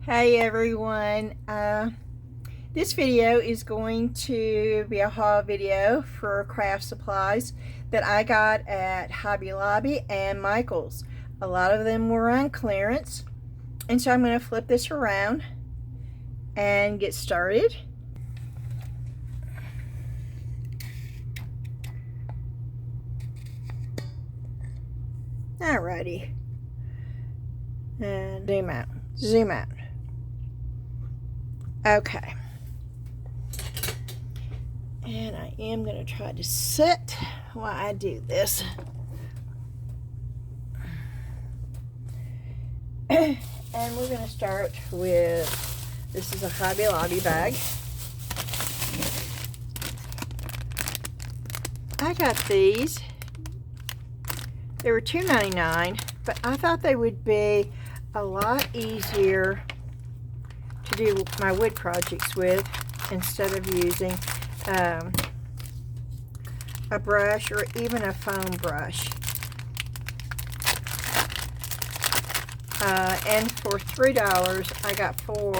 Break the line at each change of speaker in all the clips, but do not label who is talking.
Hey everyone, this video is going to be a haul video for craft supplies that I got at Hobby Lobby and Michael's. A lot of them were on clearance, and so I'm going to flip this around and get started. Alrighty, and zoom out. Okay, and I am going to try to sit while I do this. And we're going to start with, this is a Hobby Lobby bag. I got these. They were $2.99, but I thought they would be a lot easier to do my wood projects with instead of using a brush or even a foam brush. And for $3 I got 4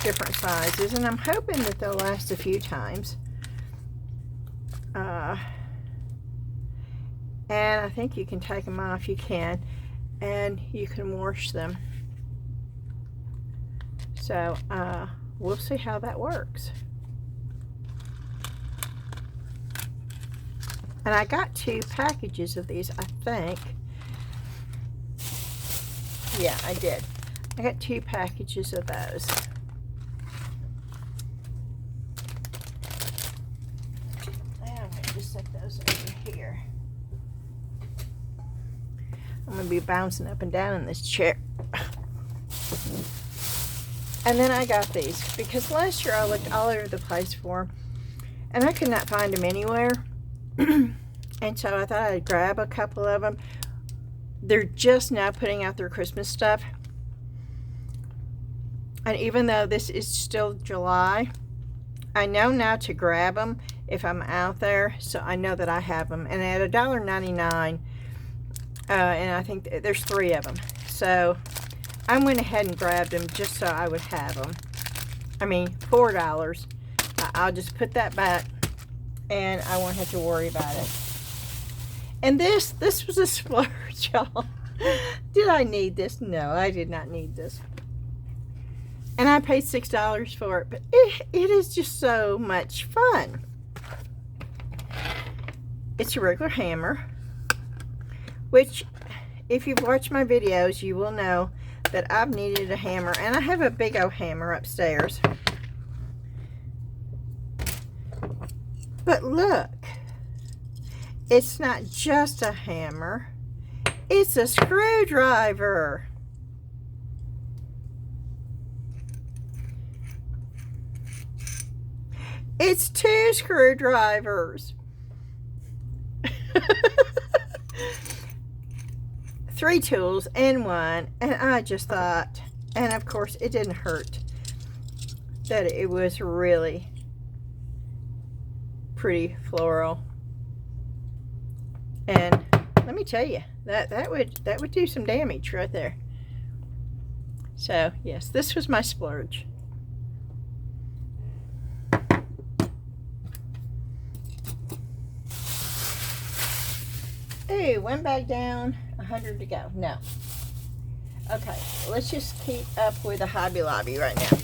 different sizes, and I'm hoping that they'll last a few times. And I think you can take them off, you can, and you can wash them. So we'll see how that works. And I got 2 packages of these, I think. Yeah, I did. I got 2 packages of those. And I'm going to just set those over here. I'm going to be bouncing up and down in this chair. And then I got these because last year I looked all over the place for them and I could not find them anywhere. And so I thought I'd grab a couple of them. They're just now putting out their Christmas stuff. And even though this is still July, I know now to grab them if I'm out there, so I know that I have them. And at $1.99, and I think there's 3 of them. So I went ahead and grabbed them just so I would have them. I mean, $4. I'll just put that back and I won't have to worry about it. And this was a splurge, y'all. Did I need this? No, I did not need this. And I paid $6 for it, but it is just so much fun. It's a regular hammer, which if you've watched my videos, you will know that I've needed a hammer, and I have a big old hammer upstairs. But look, it's not just a hammer, it's a screwdriver. It's 2 screwdrivers. 3 tools in one, and I just thought, and of course it didn't hurt, that it was really pretty floral. And let me tell you, that would do some damage right there. So yes, this was my splurge. Ooh, one bag down, 100 to go. No. Okay, let's just keep up with the Hobby Lobby right now.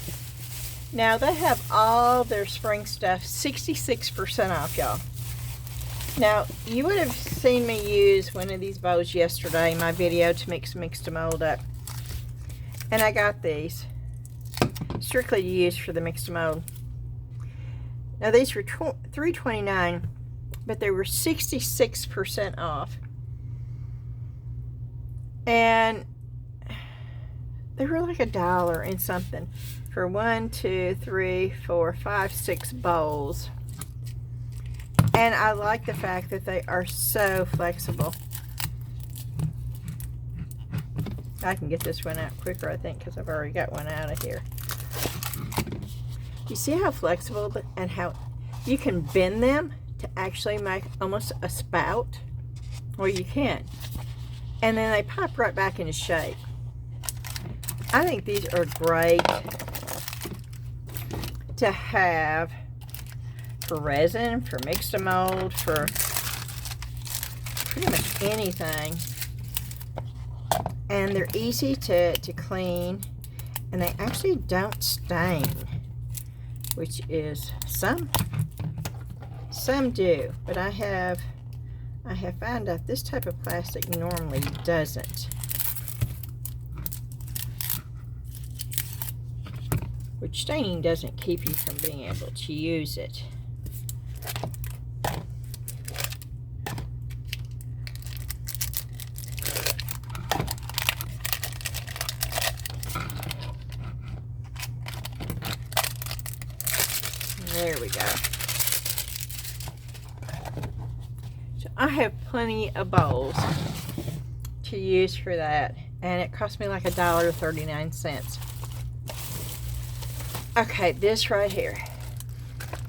Now, they have all their spring stuff 66% off, y'all. Now, you would have seen me use one of these bowls yesterday in my video to mix to mold up. And I got these strictly to use for the mix to mold. Now, these were $3.29, but they were 66% off. And they were like $1 and something for 1, 2, 3, 4, 5, 6 bowls. And I like the fact that they are so flexible. I can get this one out quicker, I think, because I've already got one out of here. You see how flexible and how you can bend them to actually make almost a spout? Well, you can. And then they pop right back into shape. I think these are great to have for resin, for mix to mold, for pretty much anything. And they're easy to clean, and they actually don't stain, which is some do, but I have found out this type of plastic normally doesn't, which staining doesn't keep you from being able to use it. There we go. So I have plenty of bowls to use for that, and it cost me like $1.39. Okay, this right here.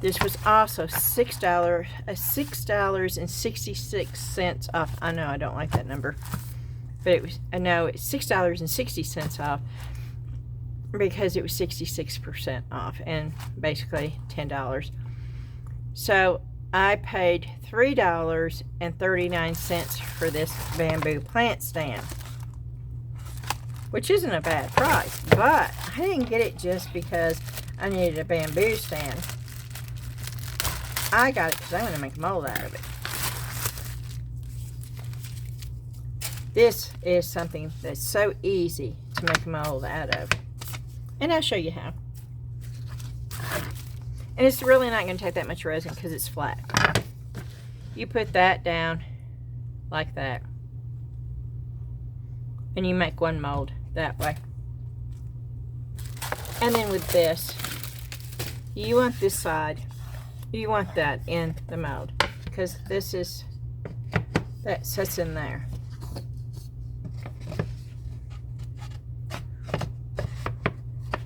This was also $6.66 off. I know I don't like that number, but it was. I know it's $6.60 off because it was 66% off, and basically $10. So I paid $3.39 for this bamboo plant stand, which isn't a bad price, but I didn't get it just because I needed a bamboo stand. I got it because I'm going to make a mold out of it. This is something that's so easy to make a mold out of, and I'll show you how. And it's really not going to take that much resin because it's flat. You put that down like that, and you make one mold that way. And then with this, you want this side, you want that in the mold, because this is, that sits in there.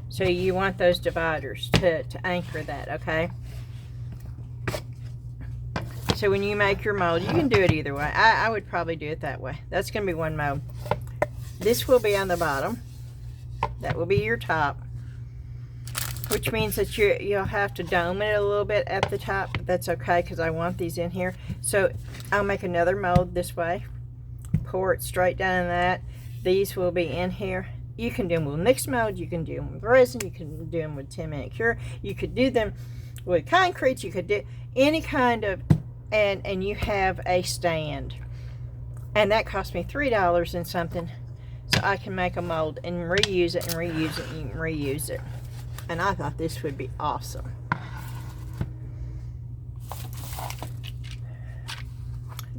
So you want those dividers to anchor that, okay? So when you make your mold, you can do it either way. I would probably do it that way. That's going to be one mold. This will be on the bottom. That will be your top, which means that you'll have to dome it a little bit at the top, but that's okay because I want these in here. So I'll make another mold this way, pour it straight down in that. These will be in here. You can do them with mixed mold, you can do them with resin, you can do them with 10-minute cure, you could do them with concrete, you could do any kind of, and you have a stand. And that cost me $3 and something, so I can make a mold and reuse it and reuse it and reuse it. And I thought this would be awesome.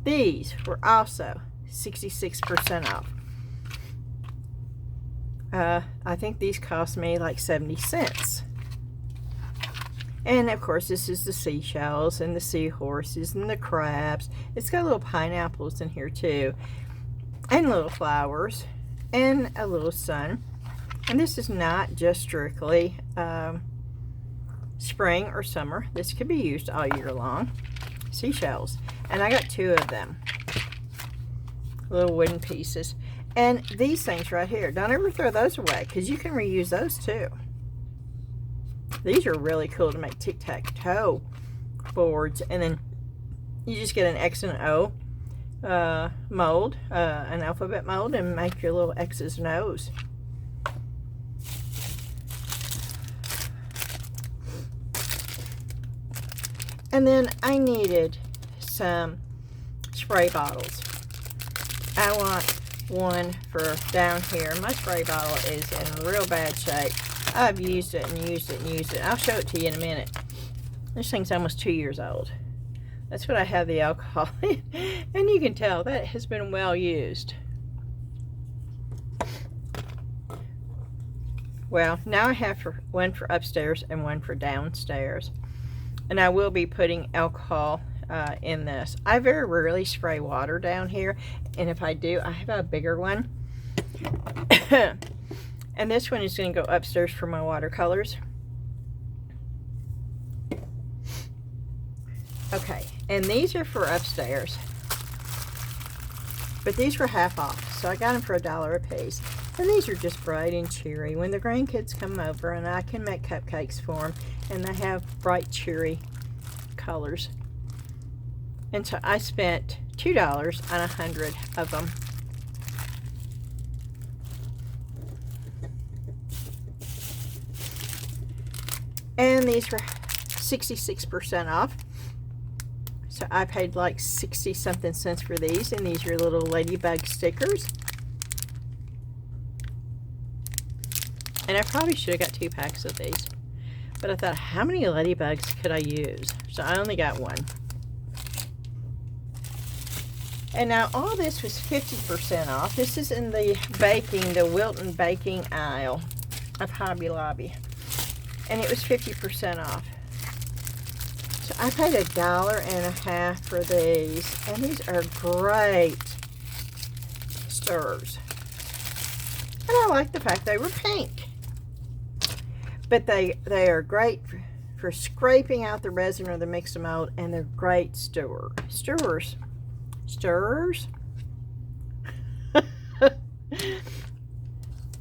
These were also 66% off. I think these cost me like 70 cents. And of course, this is the seashells and the seahorses and the crabs. It's got little pineapples in here too, and little flowers, and a little sun. And this is not just strictly spring or summer. This could be used all year long. Seashells. And I got 2 of them. Little wooden pieces. And these things right here, don't ever throw those away because you can reuse those too. These are really cool to make tic-tac-toe boards. And then you just get an X and O mold, an alphabet mold, and make your little X's and O's. And then I needed some spray bottles. I want one for down here. My spray bottle is in real bad shape. I've used it and used it and used it. I'll show it to you in a minute. This thing's almost 2 years old. That's what I have the alcohol in. And you can tell that has been well used. Well, now I have one for upstairs and one for downstairs. And I will be putting alcohol in this. I very rarely spray water down here, and if I do, I have a bigger one. And this one is going to go upstairs for my watercolors. Okay, and these are for upstairs, but these were half off, so I got them for $1 a piece. And these are just bright and cheery. When the grandkids come over, and I can make cupcakes for them, and they have bright, cheery colors. And so I spent $2 on 100 of them. And these were 66% off. So I paid like 60 something cents for these. And these are little ladybug stickers. And I probably should have got 2 packs of these. But I thought, how many ladybugs could I use? So I only got 1. And now all this was 50% off. This is in the baking, the Wilton baking aisle of Hobby Lobby. And it was 50% off. So I paid $1.50 for these. And these are great stirrers. And I like the fact they were pink. But they are great for scraping out the resin or the mix and mold. And they're great stirrers.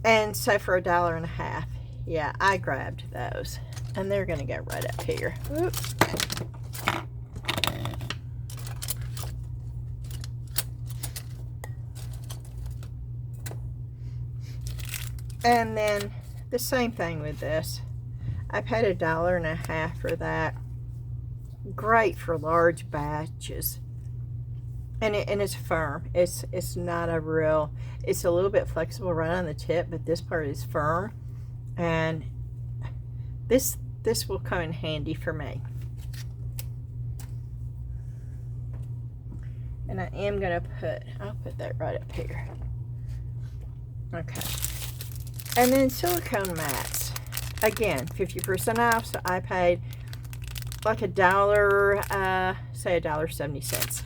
And so for $1.50, yeah, I grabbed those, and they're gonna go right up here. Oops. And then the same thing with this. I paid $1.50 for that. Great for large batches. And it's firm. It's not a real, it's a little bit flexible right on the tip, but this part is firm. And this will come in handy for me. And I am gonna I'll put that right up here. Okay. And then silicone mats. Again, 50% off, so I paid like $1, say $1.70.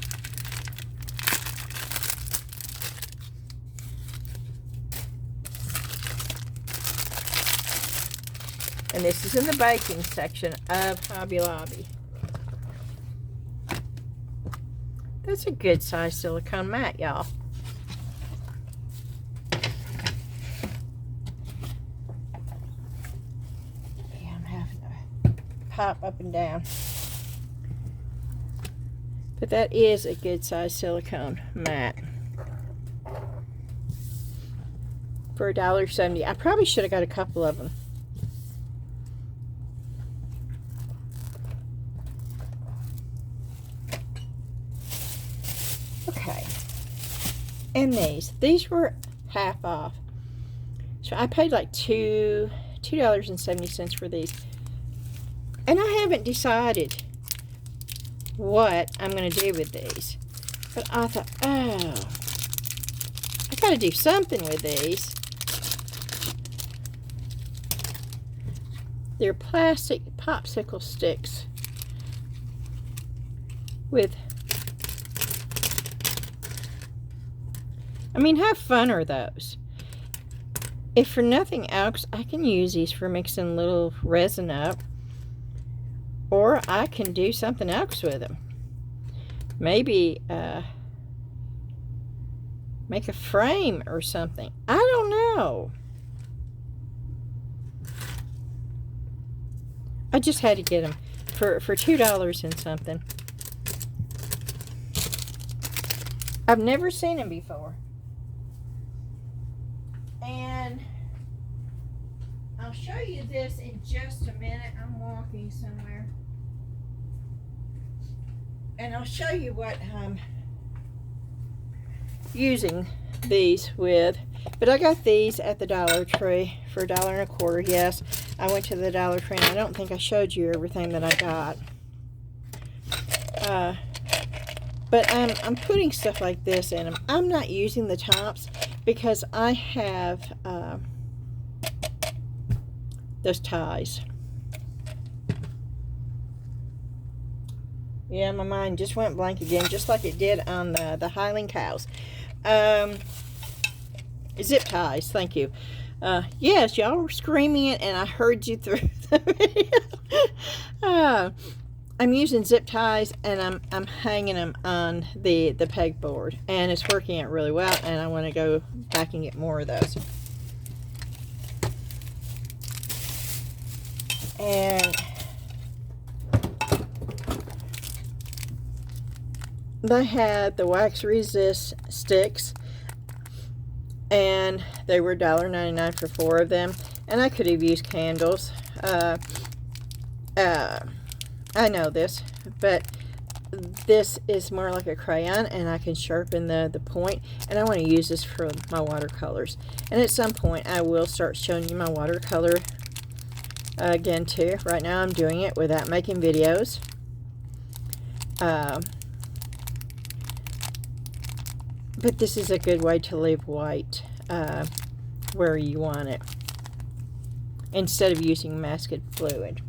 And this is in the baking section of Hobby Lobby. That's a good size silicone mat, y'all. Yeah, I'm having to pop up and down. But that is a good size silicone mat. For $1.70. I probably should have got a couple of them. Okay, and these were half off, so I paid like $2.70 for these, and I haven't decided what I'm going to do with these, but I thought, oh, I got to do something with these. They're plastic popsicle sticks with, I mean, how fun are those? If for nothing else, I can use these for mixing little resin up. Or I can do something else with them. Maybe make a frame or something. I don't know. I just had to get them for $2 and something. I've never seen them before. And I'll show you this in just a minute. I'm walking somewhere. And I'll show you what I'm using these with. But I got these at the Dollar Tree for $1.25. Yes, I went to the Dollar Tree, and I don't think I showed you everything that I got. But I'm putting stuff like this in them. I'm not using the tops because I have those ties. Yeah, my mind just went blank again, just like it did on the Highland cows. Zip ties, thank you. Yes, y'all were screaming it, and I heard you through the video. I'm using zip ties, and I'm hanging them on the pegboard, and it's working out really well, and I want to go back and get more of those. And they had the wax resist sticks, and they were $1.99 for 4 of them. And I could have used candles. I know this, but this is more like a crayon, and I can sharpen the point, and I want to use this for my watercolors. And at some point I will start showing you my watercolor again too. Right now I'm doing it without making videos. But this is a good way to leave white where you want it, instead of using masked fluid.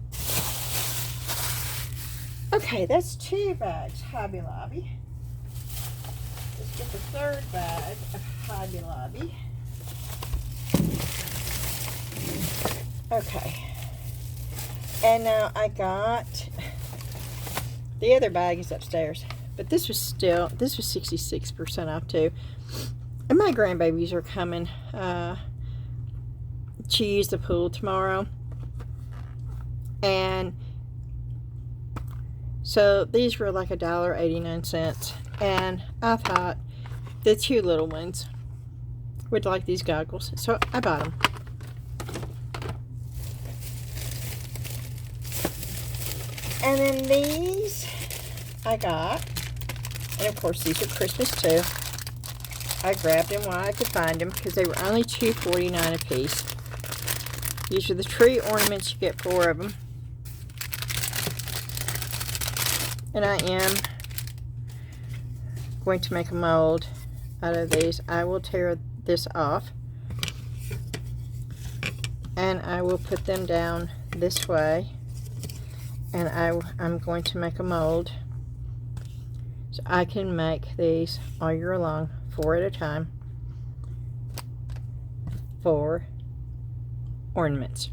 Okay, that's 2 bags, Hobby Lobby. Let's get the 3rd bag of Hobby Lobby. Okay. And now I got, the other bag is upstairs, but this was 66% off too. And my grandbabies are coming to use the pool tomorrow. And so these were like $1.89, and I thought the 2 little ones would like these goggles, so I bought them. And then these I got, and of course these are Christmas too. I grabbed them while I could find them because they were only $2.49 a piece. These are the tree ornaments. You get 4 of them. And I am going to make a mold out of these. I will tear this off, and I will put them down this way, and I'm going to make a mold so I can make these all year long, 4 at a time, 4 ornaments,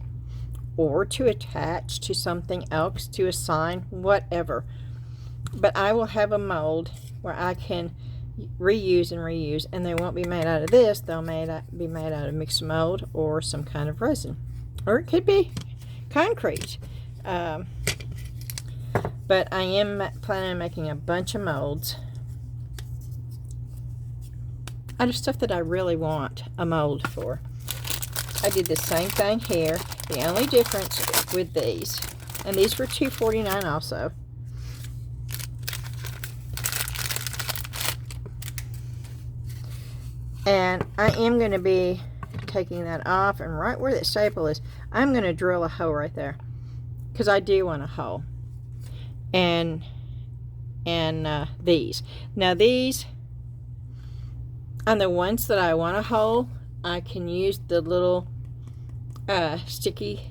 or to attach to something else, to a sign, whatever. But I will have a mold where I can reuse and reuse, and they won't be made out of this. They'll be made out of mixed mold or some kind of resin, or it could be concrete. But I am planning on making a bunch of molds out of stuff that I really want a mold for. I did the same thing here. The only difference with these, and these were $2.49 also. And I am going to be taking that off, and right where that staple is, I'm going to drill a hole right there, because I do want a hole. And these. Now these, on the ones that I want a hole, I can use the little sticky,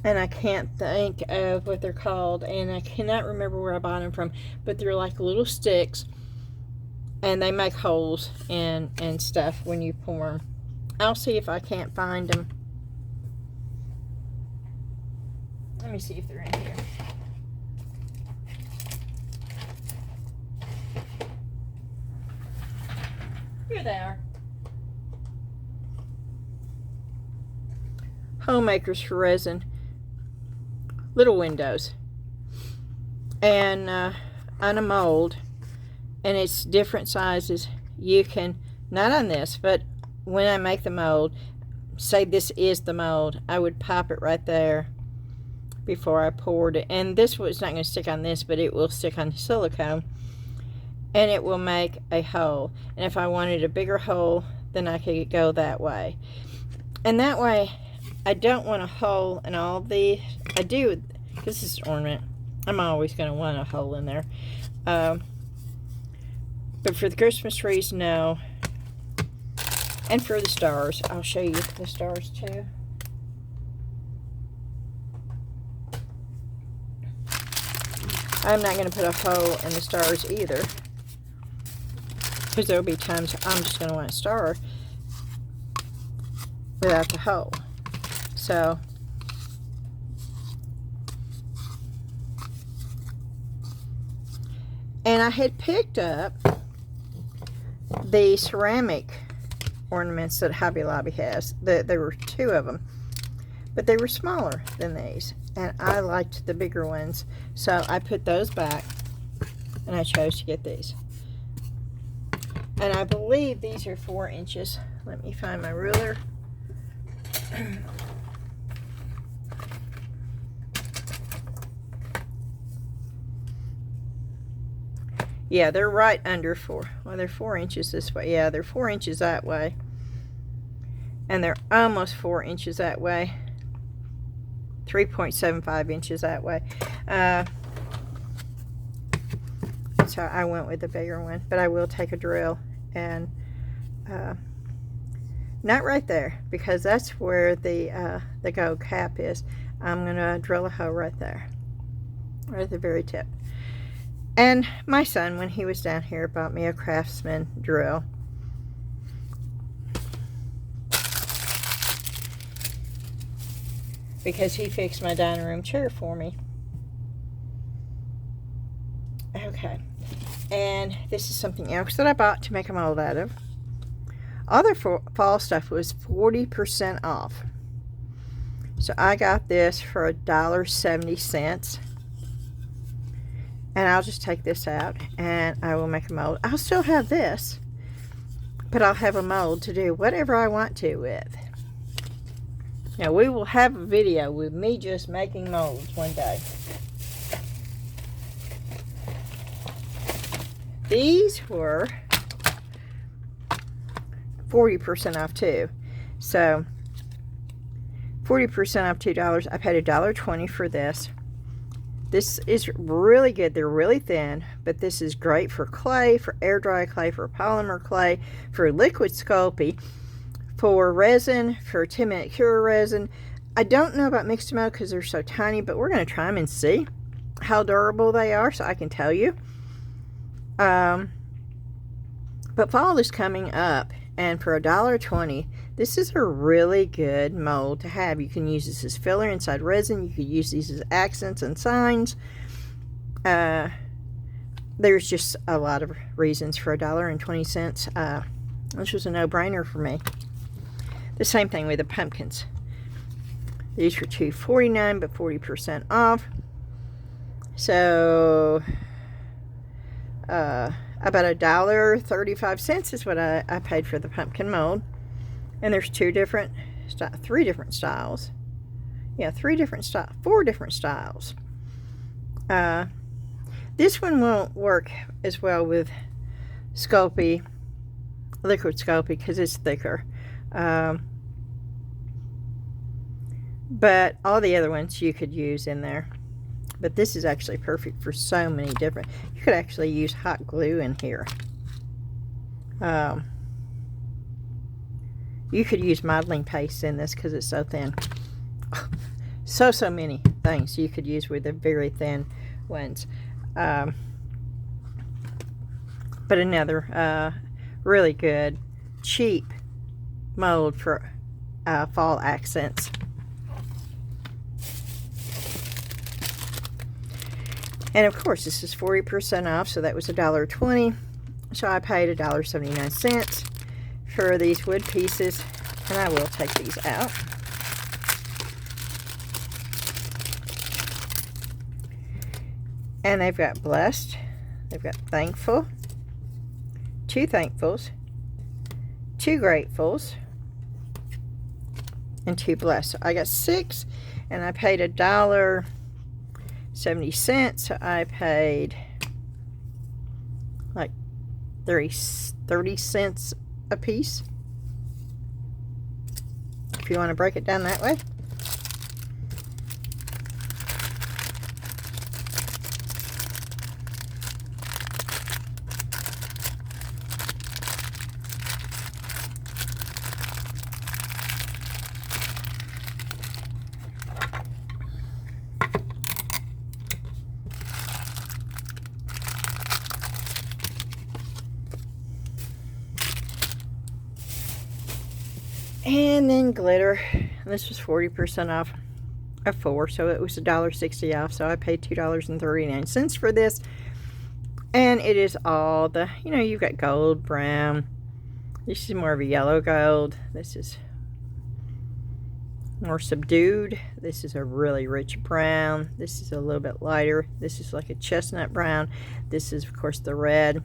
and I can't think of what they're called, and I cannot remember where I bought them from, but they're like little sticks, and they make holes and stuff when you pour them. I'll see if I can't find them. Let me see if they're in here. Here they are. Homemakers for Resin. Little windows. And on a mold. And it's different sizes. You can, not on this, but when I make the mold, say this is the mold, I would pop it right there before I poured it. And this was not going to stick on this, but it will stick on the silicone, and it will make a hole. And if I wanted a bigger hole, then I could go that way. And that way, I don't want a hole in all these. I do, because this is ornament. I'm always going to want a hole in there. But for the Christmas trees, no. And for the stars, I'll show you the stars too. I'm not going to put a hole in the stars either, because there will be times I'm just going to want a star without the hole. So, and I had picked up the ceramic ornaments that Hobby Lobby has. There were 2 of them. but they were smaller than these, and I liked the bigger ones, so I put those back, and I chose to get these. And I believe these are 4 inches. Let me find my ruler. Yeah, they're right under 4. Well, they're 4 inches this way. Yeah, they're 4 inches that way. And they're almost 4 inches that way. 3.75 inches that way. So I went with the bigger one. But I will take a drill and not right there, because that's where the gold cap is. I'm going to drill a hole right there. Right at the very tip. And my son, when he was down here, bought me a Craftsman drill. Because he fixed my dining room chair for me. Okay. And this is something else that I bought to make a mold out of. All their fall stuff was 40% off. So I got this for $1.70. And I'll just take this out and I will make a mold. I'll still have this, but I'll have a mold to do whatever I want to with. Now we will have a video with me just making molds one day. These were 40% off too. So 40% off $2. I paid $1.20 for this. This is really good. They're really thin, but this is great for clay, for air dry clay, for polymer clay, for liquid Sculpey, for resin, for 10-minute cure resin. I don't know about mixed mode because they're so tiny, but we're going to try them and see how durable they are so I can tell you. But fall is coming up, and for $1.20, this is a really good mold to have. You can use this as filler inside resin. You could use these as accents and signs. There's just a lot of reasons for $1.20. This was a no-brainer for me. The same thing with the pumpkins. These were $2.49, but 40% off. So about $1.35 is what I paid for the pumpkin mold. And there's 3 different styles. Yeah, 4 different styles. This one won't work as well with Sculpey, liquid Sculpey, because it's thicker. But all the other ones you could use in there. But this is actually perfect for so many different. You could actually use hot glue in here. You could use modeling paste in this because it's so thin. So many things you could use with the very thin ones. But another really good, cheap mold for fall accents. And of course, this is 40% off, so that was $1.20. So I paid $1.79 for these wood pieces, and I will take these out. And they've got blessed, they've got thankful, 2 thankfuls, 2 gratefuls, and 2 blessed. So I got 6, and I paid $1.70. So I paid like 30 cents a piece, if you want to break it down that way. And then glitter. This was 40% off of 4, so it was $1.60 off. So I paid $2.39 for this. And it is all the, you know, you've got gold, brown. This is more of a yellow gold. This is more subdued. This is a really rich brown. This is a little bit lighter. This is like a chestnut brown. This is, of course, the red.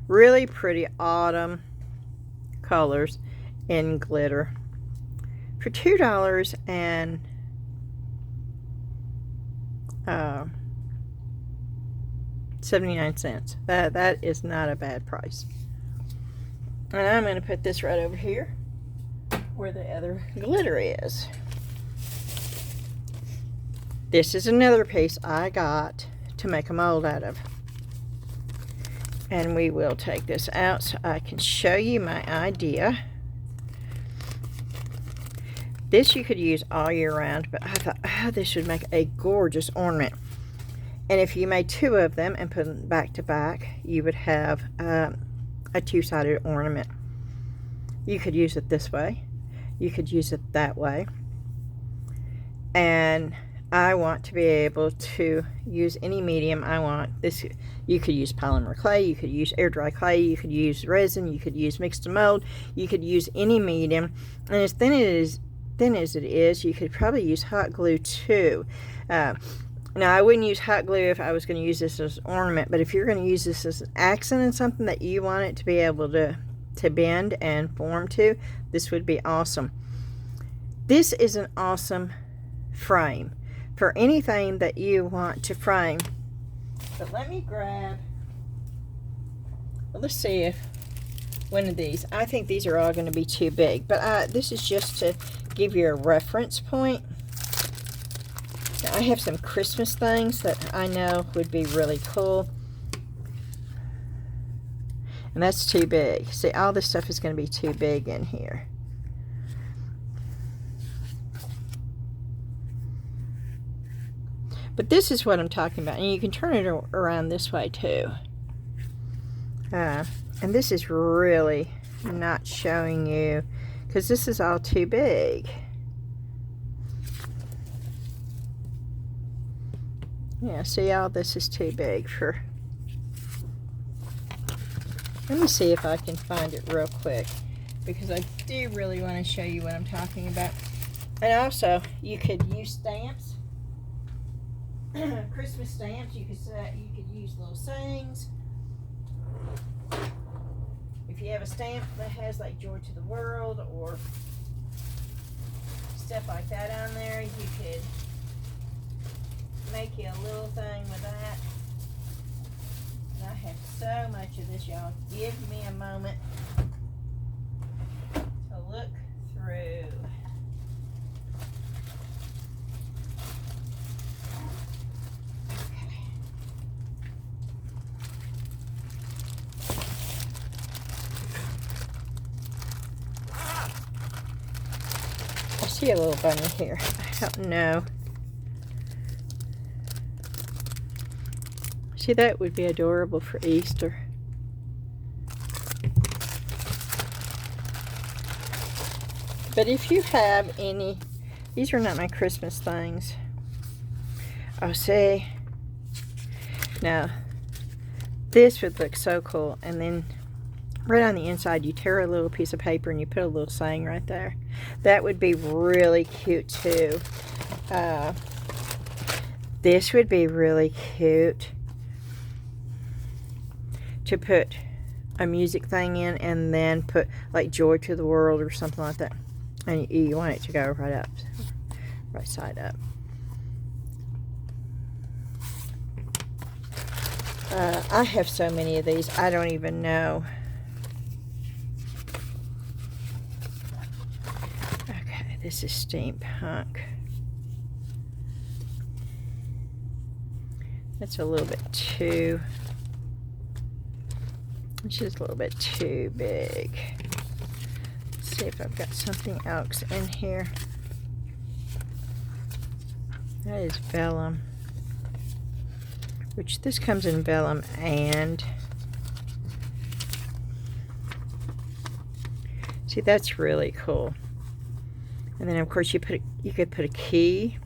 Really pretty autumn colors in glitter for $2.79. That is not a bad price. And I'm going to put this right over here where the other glitter is. This is another piece I got to make a mold out of. And we will take this out so I can show you my idea. This you could use all year round, but I thought, oh, this would make a gorgeous ornament. And if you made 2 of them and put them back to back, you would have a 2-sided ornament. You could use it this way. You could use it that way. And I want to be able to use any medium I want. This, you could use polymer clay, you could use air dry clay, you could use resin, you could use mixed to mold, you could use any medium. And as thin as it is, you could probably use hot glue too. Now I wouldn't use hot glue if I was going to use this as an ornament, but if you're going to use this as an accent and something that you want it to be able to bend and form to, this would be awesome. This is an awesome frame for anything that you want to frame. But let me grab, well, let's see if one of these, I think these are all going to be too big, but this is just to give you a reference point. Now, I have some Christmas things that I know would be really cool. And that's too big. See, all this stuff is going to be too big in here. But this is what I'm talking about. And you can turn it around this way too. And this is really not showing you, because this is all too big. Yeah, see, all this is too big for... Let me see if I can find it real quick, because I do really want to show you what I'm talking about. And also, you could use stamps. Christmas stamps. You could use little sayings. If you have a stamp that has like Joy to the World or stuff like that on there, you could make you a little thing with that. And I have so much of this, y'all. Give me a moment to look through. I see a little bunny here. I don't know. See, that would be adorable for Easter. But if you have any, these are not my Christmas things. Oh, see. Now, this would look so cool. And then right on the inside, you tear a little piece of paper and you put a little saying right there. That would be really cute too. This would be really cute to put a music thing in and then put like Joy to the World or something like that. And you want it to go right up, right side up. I have so many of these, I don't even know. Okay, this is steampunk. That's a little bit too, it's just a little bit too big. Let's see if I've got something else in here. That is vellum, which this comes in vellum and see, that's really cool. And then of course you could put a key.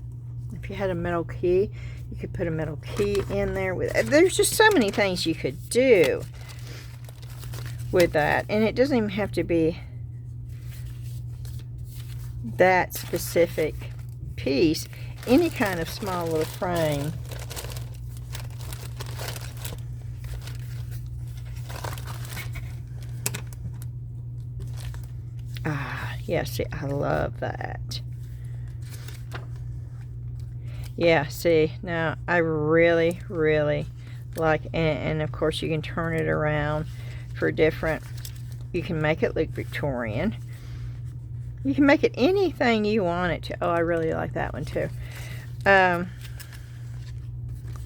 If you had a metal key, you could put a metal key in there. There's just so many things you could do with that, and it doesn't even have to be that specific piece, any kind of small little frame. Ah, yeah, see, I love that. Yeah, see, now I really, really like, and of course you can turn it around for different, you can make it look Victorian. You can make it anything you want it to. Oh, I really like that one too. Oh,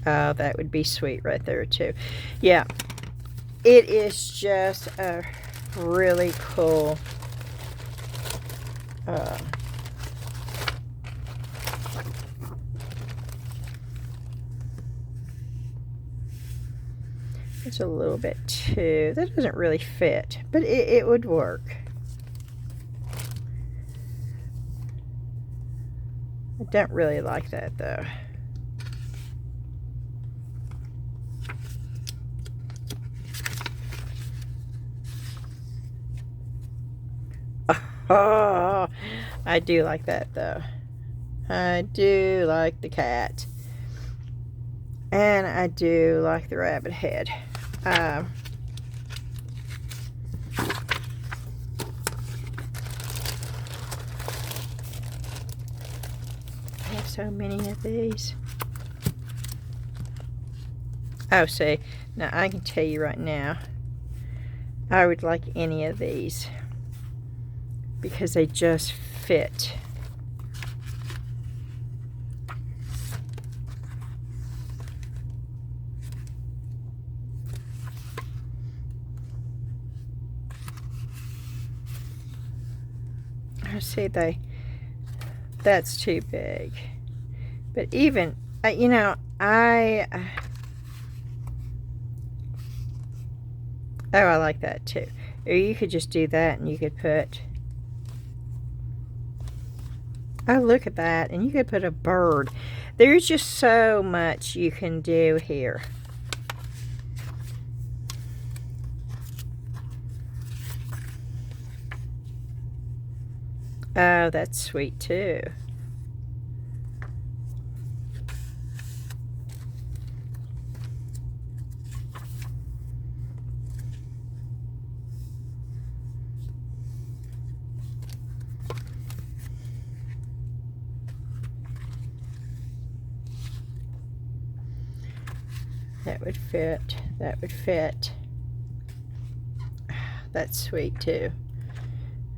that would be sweet right there too. Yeah, it is just a really cool it's a little bit too, that doesn't really fit, but it would work. I don't really like that though. Oh, I do like that though. I do like the cat. And I do like the rabbit head. I have so many of these. Oh, see, now I can tell you right now, I would like any of these because they just fit. I see that's too big, but even you know, I like that too. Or you could just do that and you could put, oh, look at that, and you could put a bird. There's just so much you can do here. Oh, that's sweet too. That would fit. That would fit. That's sweet too.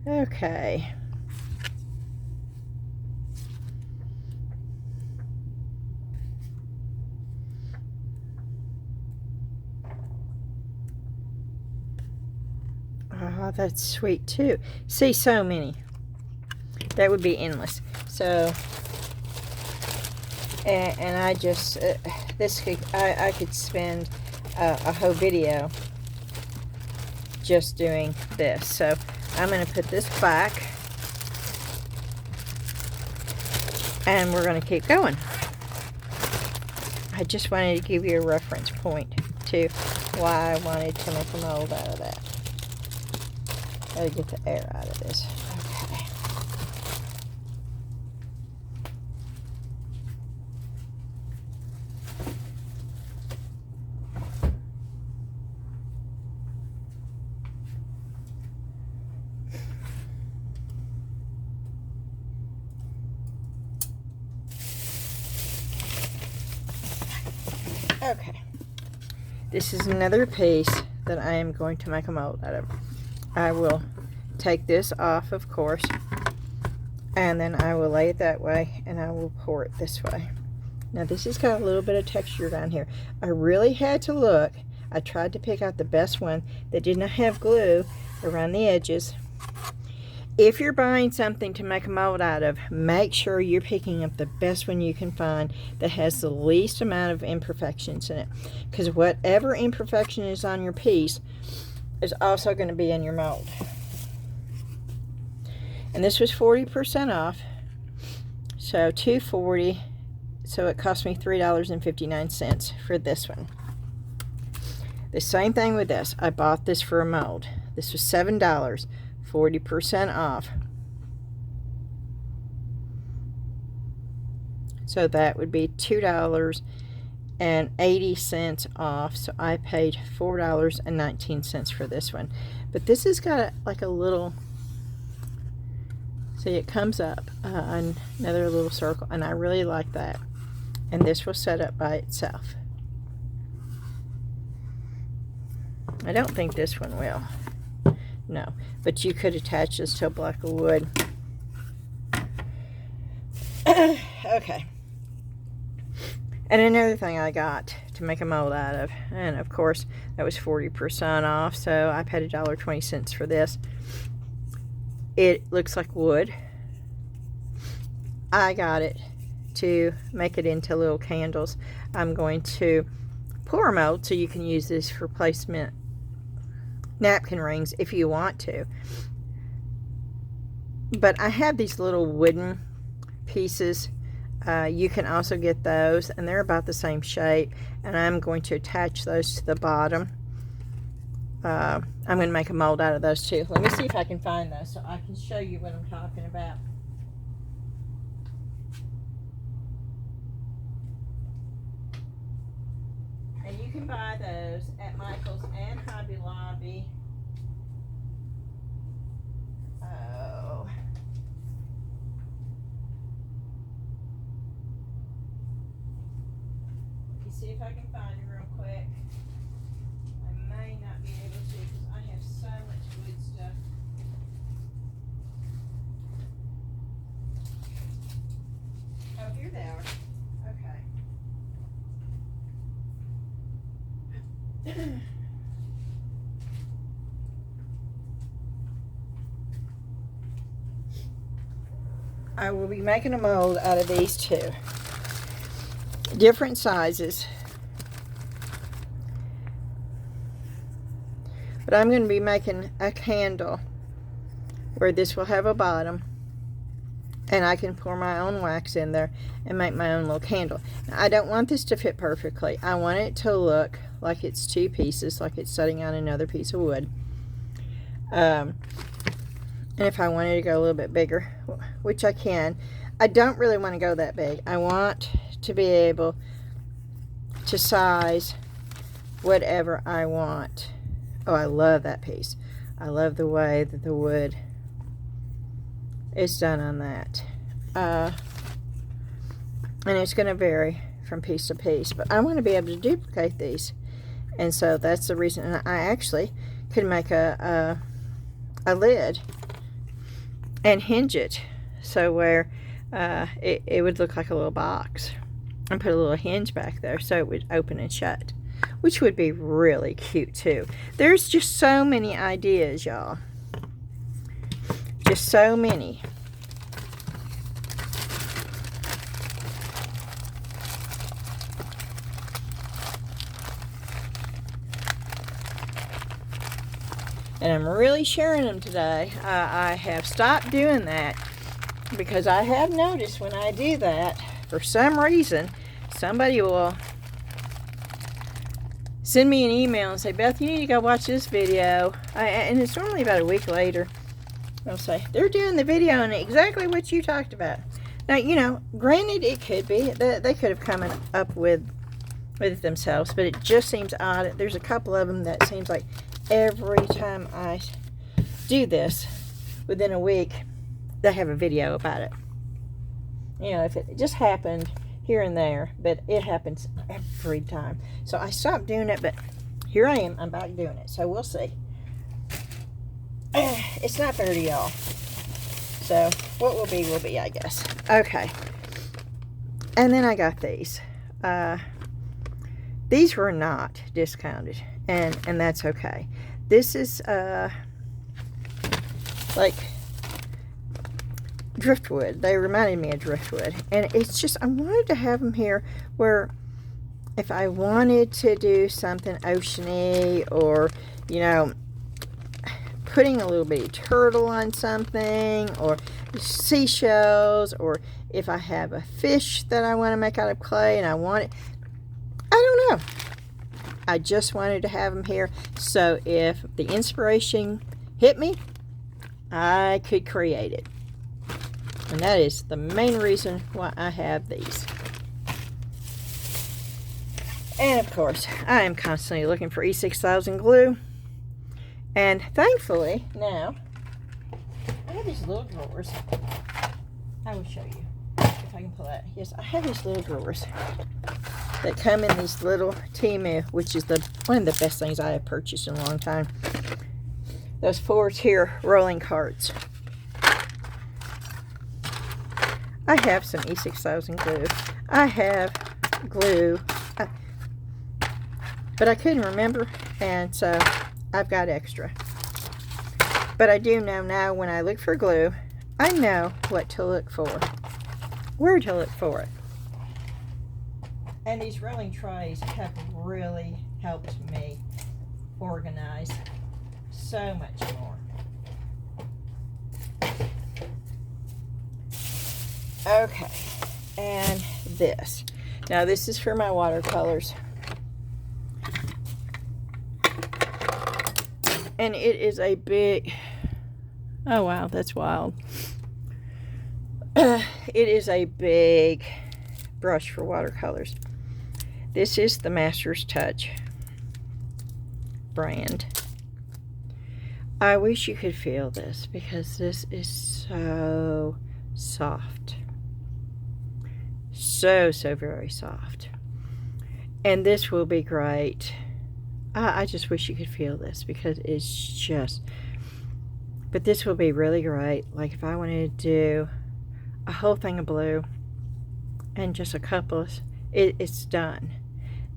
Okay. Oh, that's sweet too. See, so many. That would be endless. So, and I just, this could, I could spend a whole video just doing this. So, I'm going to put this back. And we're going to keep going. I just wanted to give you a reference point to why I wanted to make a mold out of that. Gotta get the air out of this. Okay. Okay. This is another piece that I am going to make a mold out of. I will take this off, of course, and then I will lay it that way, and I will pour it this way. Now this has got a little bit of texture down here. I really had to look. I tried to pick out the best one that did not have glue around the edges. If you're buying something to make a mold out of, make sure you're picking up the best one you can find that has the least amount of imperfections in it, because whatever imperfection is on your piece is also going to be in your mold. And this was 40% off, so $2.40, so it cost me $3.59 for this one. The same thing with this. I bought this for a mold. This was $7, 40% off. So that would be $2.80 off. So I paid $4.19 for this one. But this has got like a little, see, it comes up another little circle, and I really like that. And this will set up by itself. I don't think this one will. No, but you could attach this to a block of wood. Okay. And another thing I got to make a mold out of, and of course that was 40% off, so I paid $1.20 for this. It looks like wood. I got it to make it into little candles. I'm going to pour a mold so you can use this for placement napkin rings if you want to. But I have these little wooden pieces. You can also get those, and they're about the same shape, and I'm going to attach those to the bottom. I'm going to make a mold out of those too. Let me see if I can find those so I can show you what I'm talking about. And you can buy those at Michael's and Hobby Lobby. Oh. Let me see if I can find it real quick. I may not be able to because I have so much wood stuff. Oh, here they are. Okay. I will be making a mold out of these two. Different sizes. But I'm going to be making a candle where this will have a bottom, and I can pour my own wax in there and make my own little candle. Now, I don't want this to fit perfectly. I want it to look like it's two pieces, like it's setting on another piece of wood. And if I wanted to go a little bit bigger, which I can, I don't really want to go that big. I want to be able to size whatever I want. Oh, I love that piece. I love the way that the wood is done on that. And it's going to vary from piece to piece, but I want to be able to duplicate these. And so that's the reason. And I actually could make a lid and hinge it so where it would look like a little box, and put a little hinge back there so it would open and shut, which would be really cute too. There's just so many ideas, y'all. Just so many. And I'm really sharing them today. I have stopped doing that because I have noticed when I do that, for some reason, somebody will send me an email and say, Beth, you need to go watch this video. And it's normally about a week later. They'll say, they're doing the video on exactly what you talked about. Now, you know, granted, it could be. They could have come up with it themselves, but it just seems odd. There's a couple of them that seems like every time I do this, within a week, they have a video about it. You know, if it just happened here and there, but it happens every time. So I stopped doing it, but here I am. I'm back doing it. So we'll see. It's not fair to y'all. So what will be, I guess. Okay. And then I got these. These were not discounted, and that's okay. This is like driftwood. They reminded me of driftwood, and it's just, I wanted to have them here where if I wanted to do something oceany, or, you know, putting a little bitty turtle on something, or seashells, or if I have a fish that I want to make out of clay and I want it, I don't know. I just wanted to have them here so if the inspiration hit me, I could create it. And that is the main reason why I have these. And of course, I am constantly looking for E6000 glue. And thankfully, now, I have these little drawers. I will show you if I can pull that. Yes, I have these little drawers that come in these little Temu, which is one of the best things I have purchased in a long time. Those 4-tier rolling carts. I have some E6000 glue. I have glue, but I couldn't remember, and so I've got extra. But I do know now when I look for glue, I know what to look for, where to look for it. And these rolling trays have really helped me organize so much more. Okay, and this. Now this is for my watercolors. And it is a big, oh wow, that's wild. It is a big brush for watercolors. This is the Master's Touch brand. I wish you could feel this because this is so soft. So very soft. And this will be great. I just wish you could feel this because it's just, but this will be really great. Like if I wanted to do a whole thing of blue and just a couple of, it's done.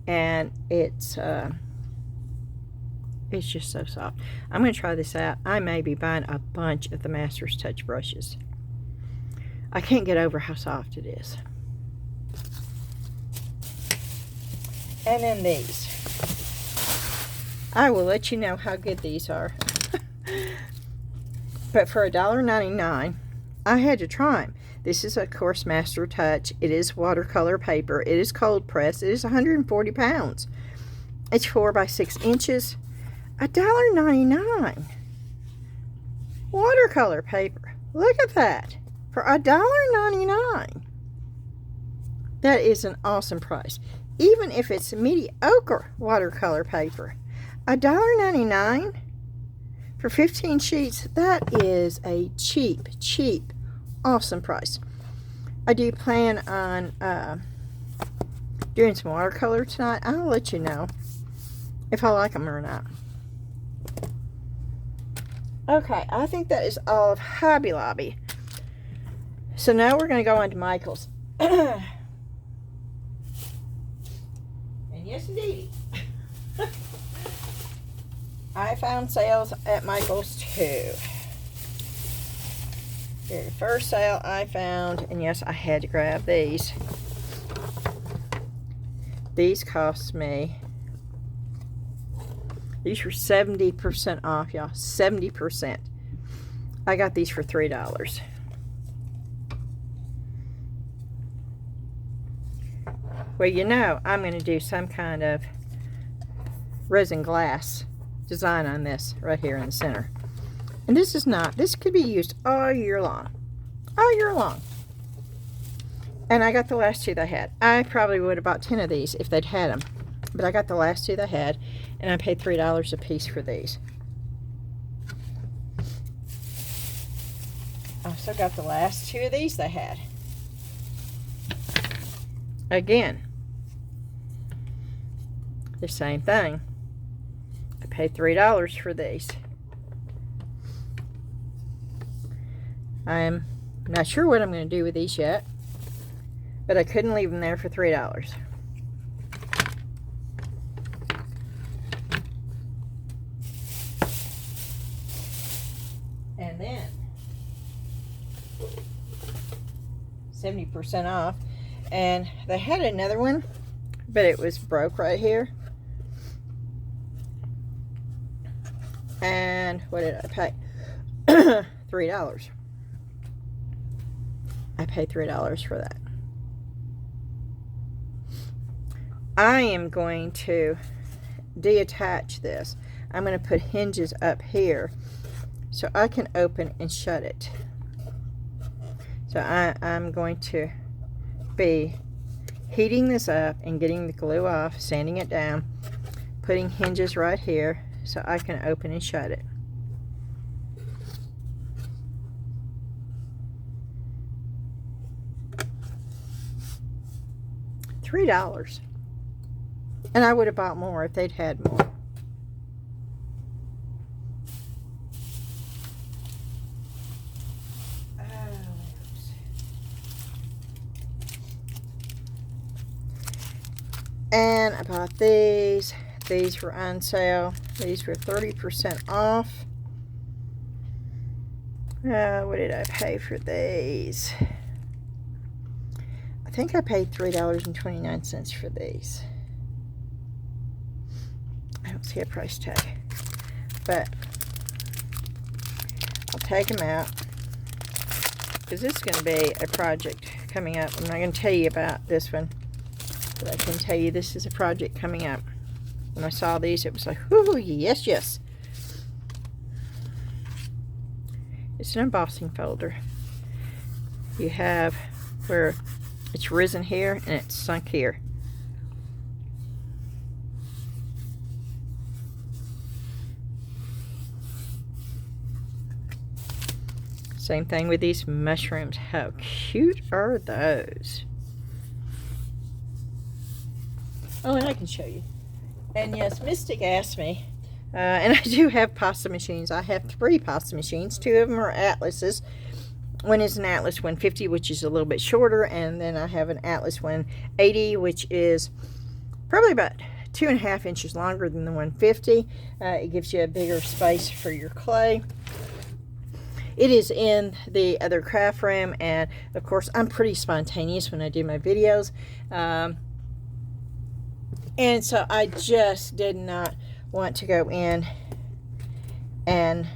And it's just so soft. I'm going to try this out. I may be buying a bunch of the Master's Touch brushes. I can't get over how soft it is. And then these. I will let you know how good these are. But for $1.99, I had to try them. This is, of course, Master Touch. It is watercolor paper. It is cold press. It is 140 pounds. It's 4 by 6 inches. $1.99. Watercolor paper. Look at that. For $1.99. That is an awesome price. Even if it's mediocre watercolor paper. $1.99 for 15 sheets. That is a cheap, awesome price. I do plan on doing some watercolor tonight. I'll let you know if I like them or not. Okay, I think that is all of Hobby Lobby. So now we're going to go on to Michael's. And yes, indeed. I found sales at Michael's too. Very first sale I found, and yes, I had to grab these. These cost me, these were 70% off, y'all. 70%. I got these for $3. Well, you know, I'm going to do some kind of resin glass design on this right here in the center. And this is not, this could be used all year long. All year long. And I got the last two they had. I probably would have bought 10 of these if they'd had them. But I got the last two they had, and I paid $3 a piece for these. I also got the last two of these they had. Again, the same thing. I paid $3 for these. I'm not sure what I'm going to do with these yet, but I couldn't leave them there for $3. And then 70% off, and they had another one, but it was broke right here. And what did I pay? $3. I paid $3 for that. I am going to deattach this. I'm going to put hinges up here so I can open and shut it. So I'm going to be heating this up and getting the glue off, sanding it down, putting hinges right here so I can open and shut it. $3. And I would have bought more if they'd had more. And I bought these. These were on sale. These were 30% off. What did I pay for these? I think I paid $3.29 for these. I don't see a price tag, but I'll take them out because this is going to be a project coming up. I'm not going to tell you about this one, but I can tell you this is a project coming up. When I saw these, it was like, ooh, yes, yes. It's an embossing folder. You have where it's risen here and it's sunk here. Same thing with these mushrooms. How cute are those? Oh, and I can show you. And yes, Mystic asked me, and I do have pasta machines. I have 3 pasta machines. 2 of them are Atlases. One is an Atlas 150, which is a little bit shorter, and then I have an Atlas 180, which is probably about 2.5 inches longer than the 150. It gives you a bigger space for your clay. It is in the other craft room, and of course I'm pretty spontaneous when I do my videos, and so I just did not want to go in and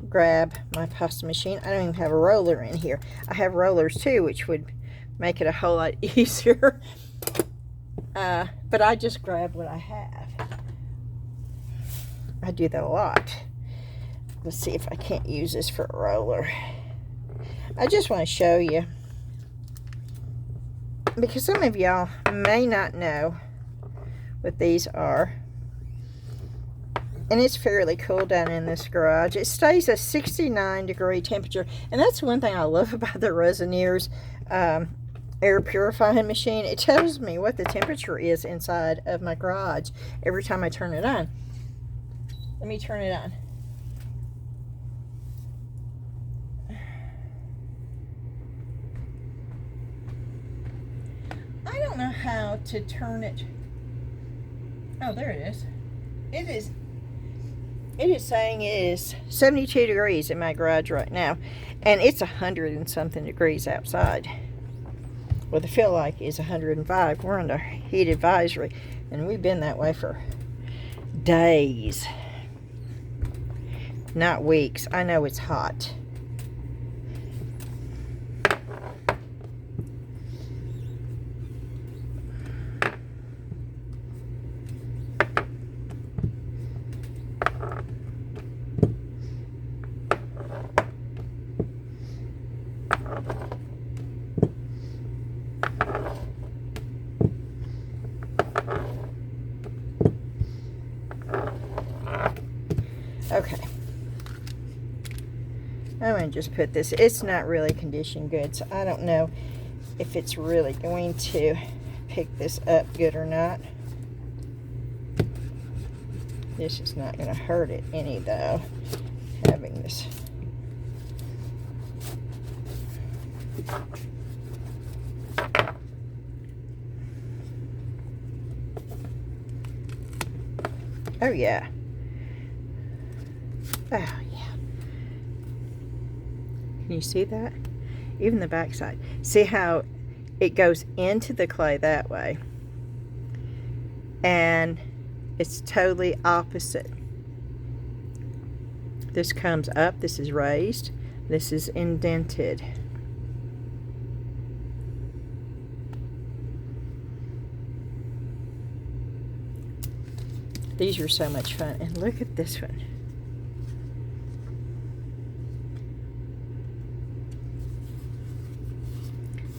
grab my pasta machine. I don't even have a roller in here. I have rollers too, which would make it a whole lot easier, but I just grab what I have. I do that a lot. Let's see if I can't use this for a roller. I just want to show you, because some of y'all may not know what these are. And it's fairly cool down in this garage. It stays a 69-degree temperature. And that's one thing I love about the Resineer's air purifying machine. It tells me what the temperature is inside of my garage every time I turn it on. Let me turn it on. I don't know how to turn it. Oh, there it is. It is saying it is 72 degrees in my garage right now, and it's 100 and something degrees outside. Well, the feel like is 105. We're under heat advisory, and we've been that way for days, not weeks. I know it's hot. Okay, I'm going to just put this. It's not really conditioned good, so I don't know if it's really going to pick this up good or not. This is not going to hurt it any, though, having this. Oh, yeah. Oh, yeah. Can you see that? Even the back side. See how it goes into the clay that way? And it's totally opposite. This comes up. This is raised. This is indented. These are so much fun. And look at this one.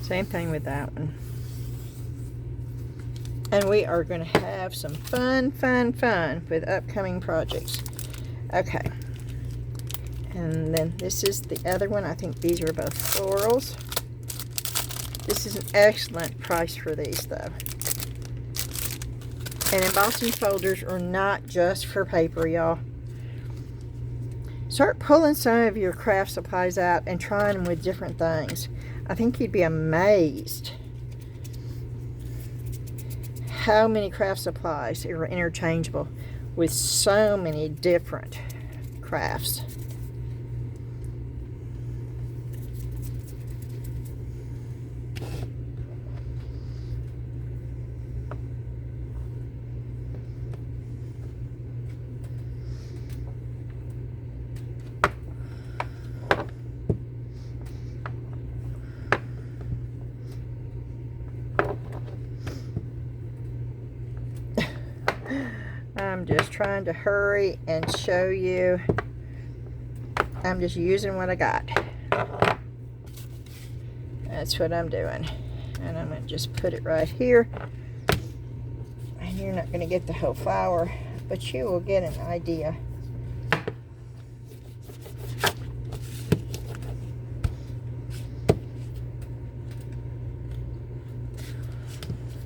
Same thing with that one. And we are going to have some fun with upcoming projects. Okay. And then this is the other one. I think these are both florals. This is an excellent price for these, though. And embossing folders are not just for paper, y'all. Start pulling some of your craft supplies out and trying them with different things. I think you'd be amazed how many craft supplies are interchangeable with so many different crafts. I'm just trying to hurry and show you. I'm just using what I got. That's what I'm doing. And I'm going to just put it right here. And you're not going to get the whole flower, but you will get an idea.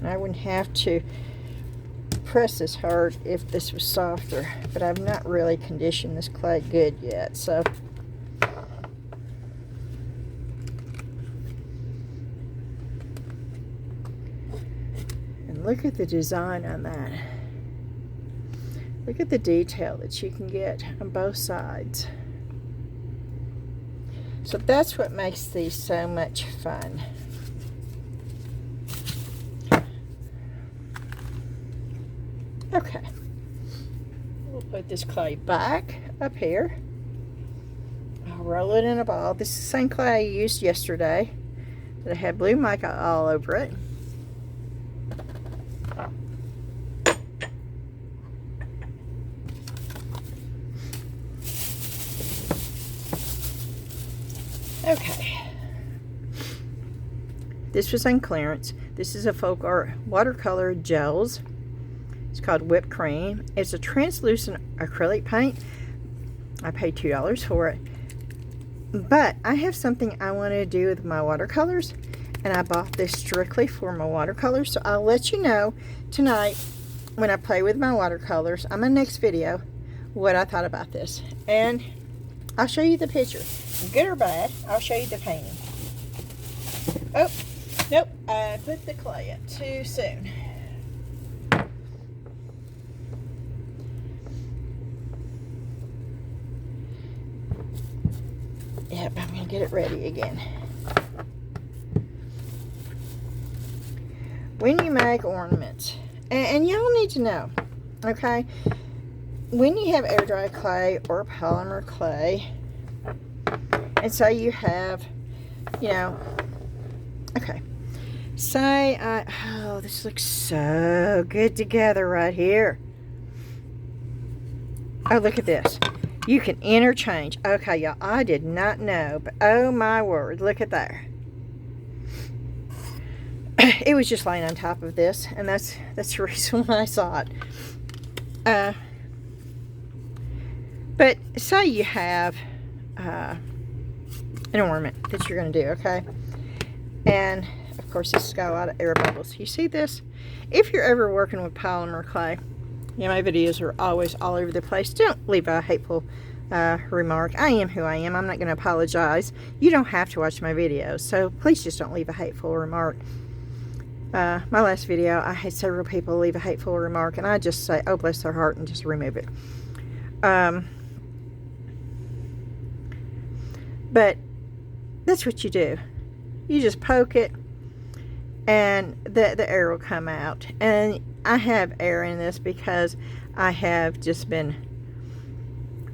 I wouldn't have to press this hard if this was softer, but I've not really conditioned this clay good yet, so and look at the design on that. Look at the detail that you can get on both sides. So that's what makes these so much fun. Okay, we'll put this clay back up here. I'll roll it in a ball. This is the same clay I used yesterday that I had blue mica all over it. Okay, this was on clearance. This is a folk art watercolor gels. It's called Whipped Cream. It's a translucent acrylic paint. I paid $2 for it. But I have something I want to do with my watercolors, and I bought this strictly for my watercolors. So I'll let you know tonight when I play with my watercolors on my next video what I thought about this. And I'll show you the picture. Good or bad, I'll show you the painting. Oh, nope, I put the clay up too soon. Yep, I'm going to get it ready again. When you make ornaments, and y'all need to know, okay, when you have air dry clay or polymer clay, and say you have, you know, okay, say oh, this looks so good together right here. Oh, look at this. You can interchange. Okay, y'all, I did not know, but oh my word, look at there. It was just laying on top of this, and that's the reason why I saw it. But say you have an ornament that you're going to do, okay? And, of course, this has got a lot of air bubbles. You see this? If you're ever working with polymer clay, yeah, my videos are always all over the place. Don't leave a hateful remark. I am who I am. I'm not going to apologize. You don't have to watch my videos, so please just don't leave a hateful remark. My last video, I had several people leave a hateful remark, and I just say, oh, bless their heart, and just remove it. But that's what you do. You just poke it, and the air will come out. And I have air in this because I have just been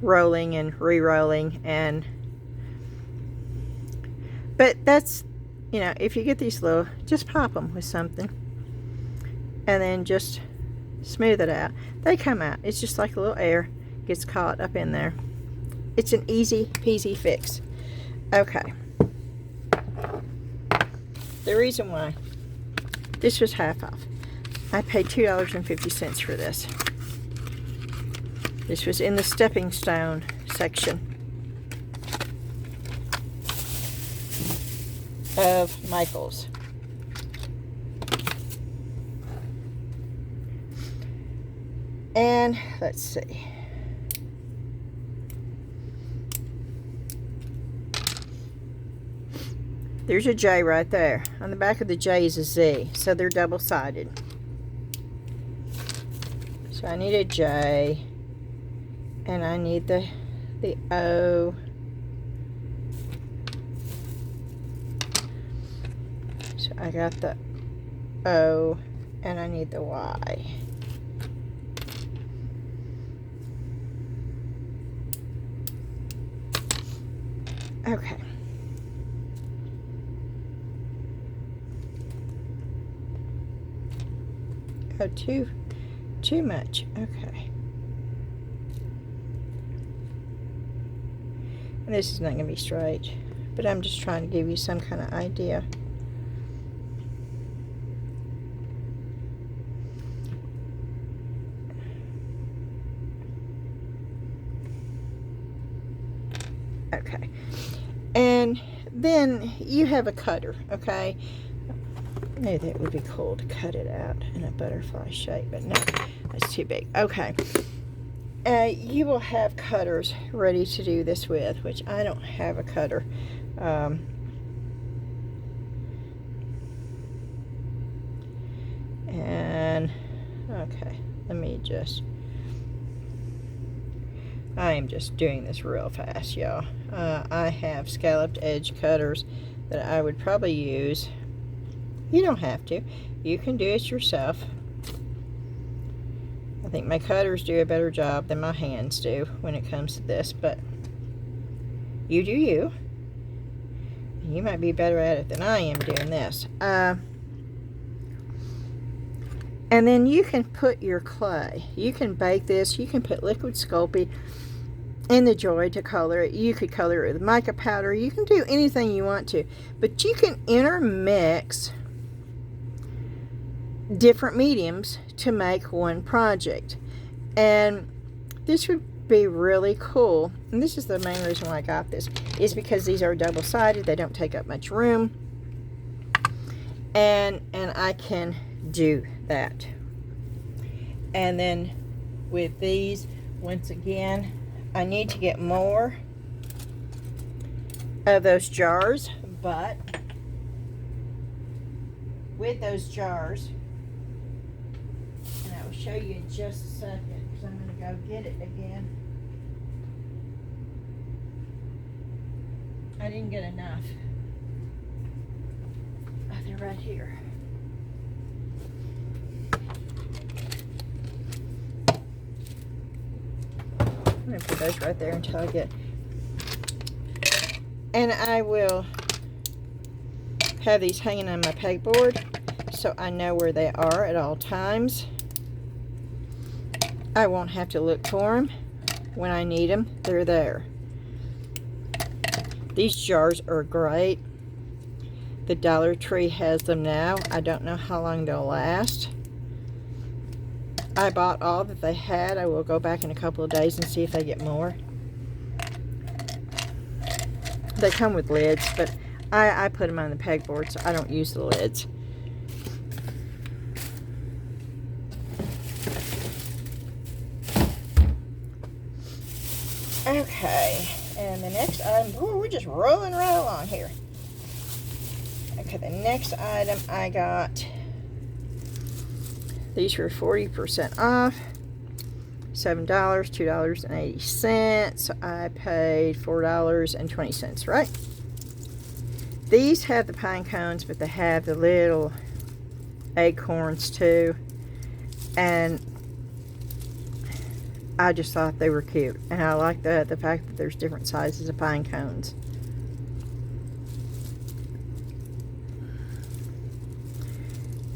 rolling and re-rolling, and but that's, you know, if you get these little, just pop them with something and then just smooth it out. They come out. It's just like a little air gets caught up in there. It's an easy peasy fix. Okay, the reason why this was half off. I paid $2.50 for this. This was in the stepping stone section of Michael's. And let's see. There's a J right there. On the back of the J is a Z, so they're double-sided. So I need a J, and I need the O. So I got the O, and I need the Y. Okay. Oh, too much. Okay. And this is not going to be straight, but I'm just trying to give you some kind of idea. Okay. And then you have a cutter, okay? Maybe that would be cool to cut it out in a butterfly shape, but no, that's too big. Okay. You will have cutters ready to do this with, which I don't have a cutter. And, okay, let me just... I am just doing this real fast, y'all. I have scalloped edge cutters that I would probably use. You don't have to. You can do it yourself. I think my cutters do a better job than my hands do when it comes to this, but you do you. You might be better at it than I am doing this. And then you can put your clay. You can bake this. You can put liquid Sculpey in the Joy to color it. You could color it with mica powder. You can do anything you want to. But you can intermix different mediums to make one project. And this would be really cool. And this is the main reason why I got this, is because these are double-sided. They don't take up much room. And I can do that. And then with these, once again, I need to get more of those jars, but with those jars, and I will show you in just a second, because I'm going to go get it again. I didn't get enough. Oh, they're right here. I'm going to put those right there until I get... And I will have these hanging on my pegboard so I know where they are at all times. I won't have to look for them. When I need them, they're there. These jars are great. The Dollar Tree has them now. I don't know how long they'll last. I bought all that they had. I will go back in a couple of days and see if they get more. They come with lids, but I put them on the pegboard, so I don't use the lids. Okay, and the next item, ooh, we're just rolling right along here. Okay, the next item I got, these were 40% off, $7, $2.80. So I paid $4.20, right? These have the pine cones, but they have the little acorns too. And I just thought they were cute. And I like the fact that there's different sizes of pine cones.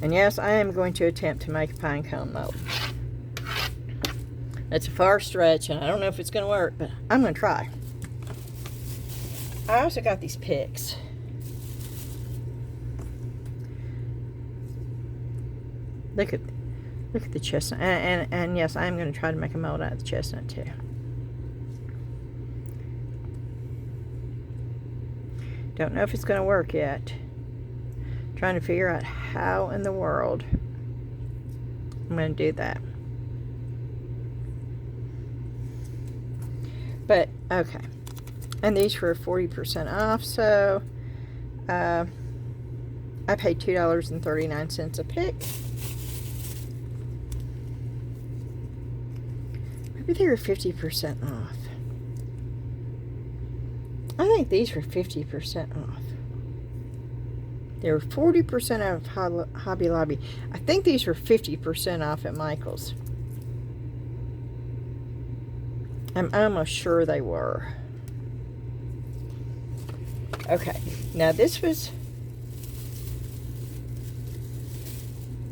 And yes, I am going to attempt to make a pine cone mold. It's a far stretch, and I don't know if it's going to work, but I'm going to try. I also got these picks. Look at, Look at the chestnut. And yes, I'm going to try to make a mold out of the chestnut too. Don't know if it's going to work yet. Trying to figure out how in the world I'm going to do that. But, okay. And these were 40% off, so I paid $2.39 a pick. Maybe they were 50% off. I think these were 50% off. They were 40% off Hobby Lobby. I think these were 50% off at Michael's. I'm almost sure they were. Okay, now this was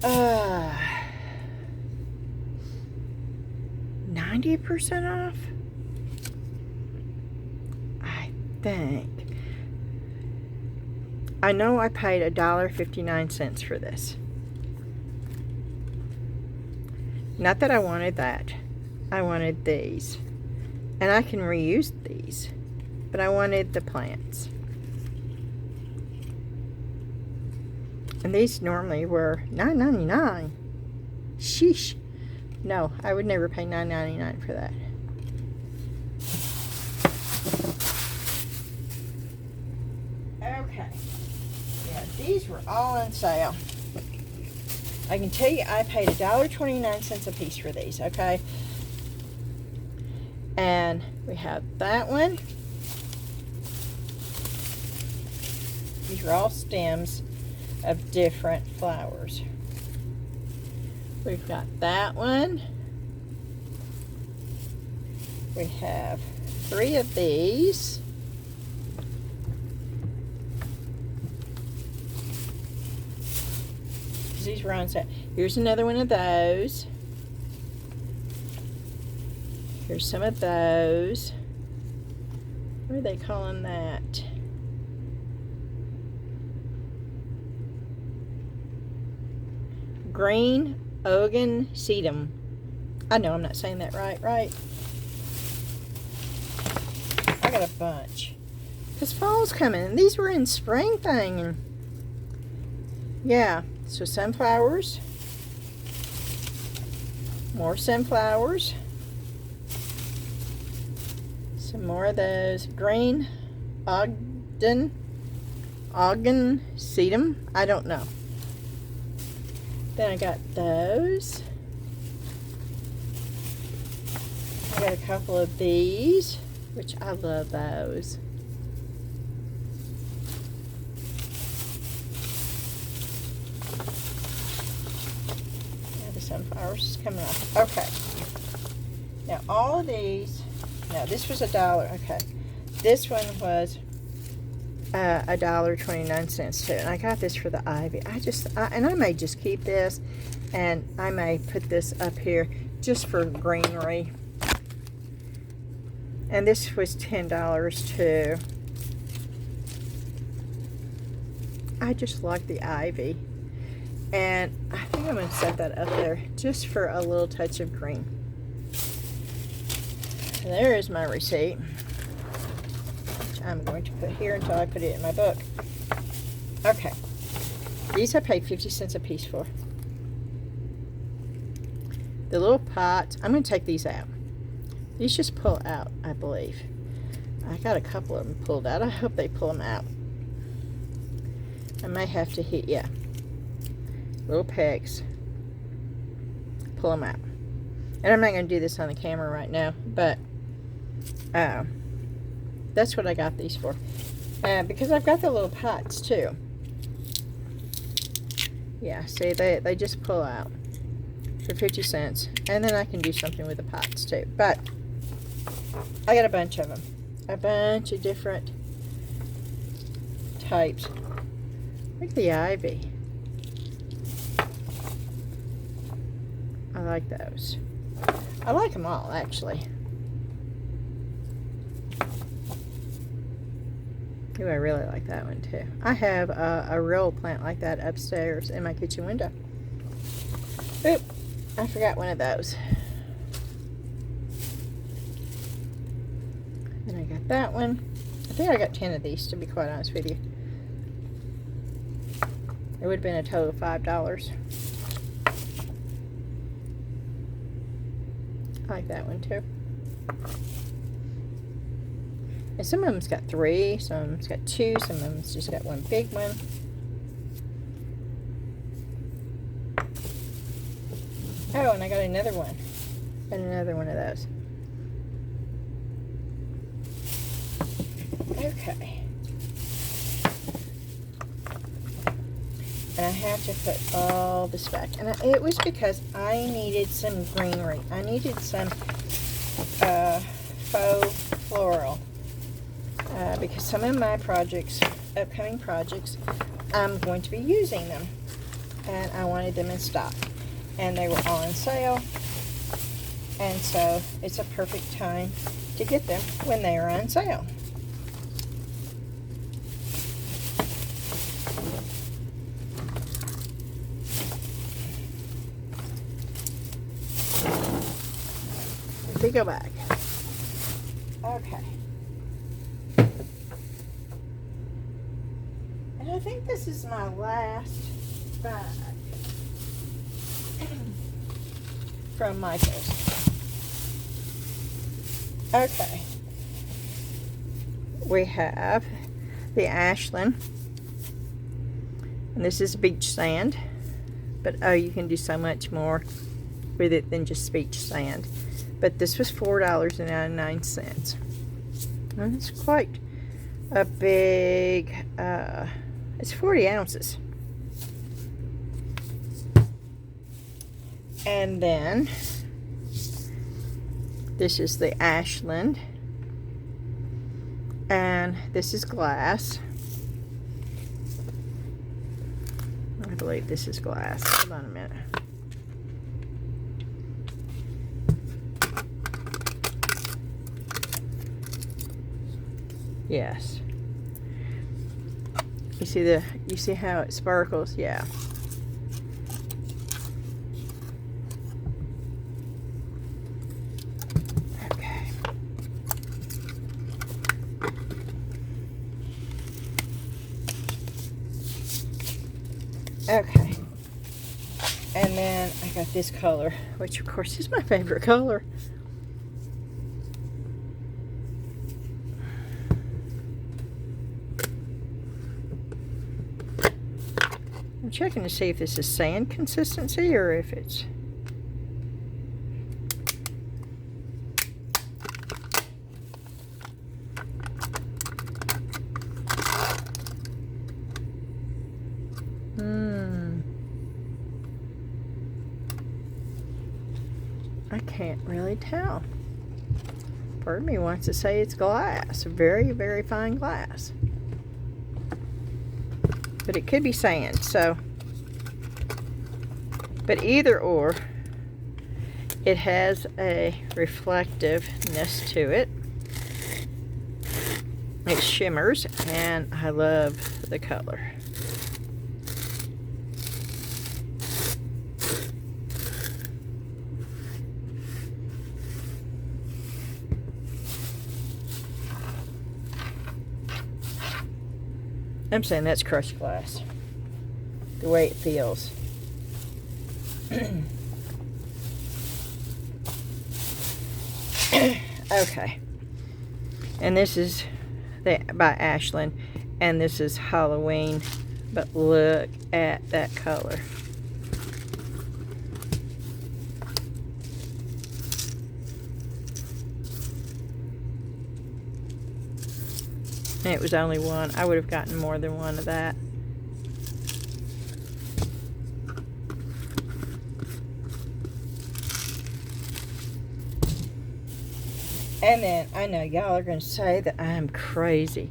90% off, I think. I know I paid $1.59 for this. Not that I wanted that. I wanted these. And I can reuse these. But I wanted the plants. And these normally were $9.99. Sheesh. No, I would never pay $9.99 for that. Okay. Yeah, these were all on sale. I can tell you I paid $1.29 a piece for these, okay? And we have that one. These are all stems of different flowers. We've got that one. We have 3 of these. These were on sale. Here's another one of those. Here's some of those. What are they calling that? Green Ogan Sedum. I know I'm not saying that right. I got a bunch. Because fall's coming. And these were in spring thing. And yeah. So sunflowers. More sunflowers. Some more of those. Green Ogden Sedum. I don't know. Then I got those. I got a couple of these, which I love those. Yeah, the sunflowers is coming off. Okay. Now all of these, now this was $1. Okay. This one was $1.29 too, and I got this for the ivy. And I may just keep this, and I may put this up here just for greenery. And this was $10 too. I just like the ivy, and I think I'm going to set that up there just for a little touch of green. There is my receipt. I'm going to put here until I put it in my book. Okay. These I paid 50 cents a piece for. The little pots, I'm going to take these out. These just pull out, I believe. I got a couple of them pulled out. I hope they pull them out. I may have to hit, yeah. Little pegs. Pull them out. And I'm not going to do this on the camera right now, but that's what I got these for. Because I've got the little pots too. Yeah, see, they just pull out for 50 cents. And then I can do something with the pots too. But I got a bunch of them. A bunch of different types. Look at the ivy. I like those. I like them all, actually. Ooh, I really like that one too. I have a real plant like that upstairs in my kitchen window. Oop. I forgot one of those. And I got that one. I think I got 10 of these, to be quite honest with you. It would have been a total of $5. I like that one too. And some of them's got 3, some of them's got 2, some of them's just got one big one. Oh, and I got another one. Got another one of those. Okay. And I have to put all this back. And it was because I needed some greenery. I needed some faux floral. Because some of my projects, upcoming projects, I'm going to be using them. And I wanted them in stock. And they were all on sale. And so it's a perfect time to get them when they are on sale. We go back. Okay. And I think this is my last bag from Michael's. Okay. We have the Ashland. And this is beach sand. But oh, you can do so much more with it than just beach sand. But this was $4.99. And it's quite a big, it's 40 ounces. And then, this is the Ashland. And this is glass. I believe this is glass. Hold on a minute. Yes. You see how it sparkles? Yeah. Okay. Okay. And then I got this color, which of course is my favorite color. I'm checking to see if this is sand consistency or if it's... I can't really tell. Part of me wants to say it's glass. Very, very fine glass. But it could be sand, so. But either or, it has a reflectiveness to it. It shimmers, and I love the color. I'm saying that's crushed glass. The way it feels. Okay. And this is by Ashland. And this is Halloween. But look at that color. And it was only one. I would have gotten more than one of that. And then, I know y'all are going to say that I'm crazy.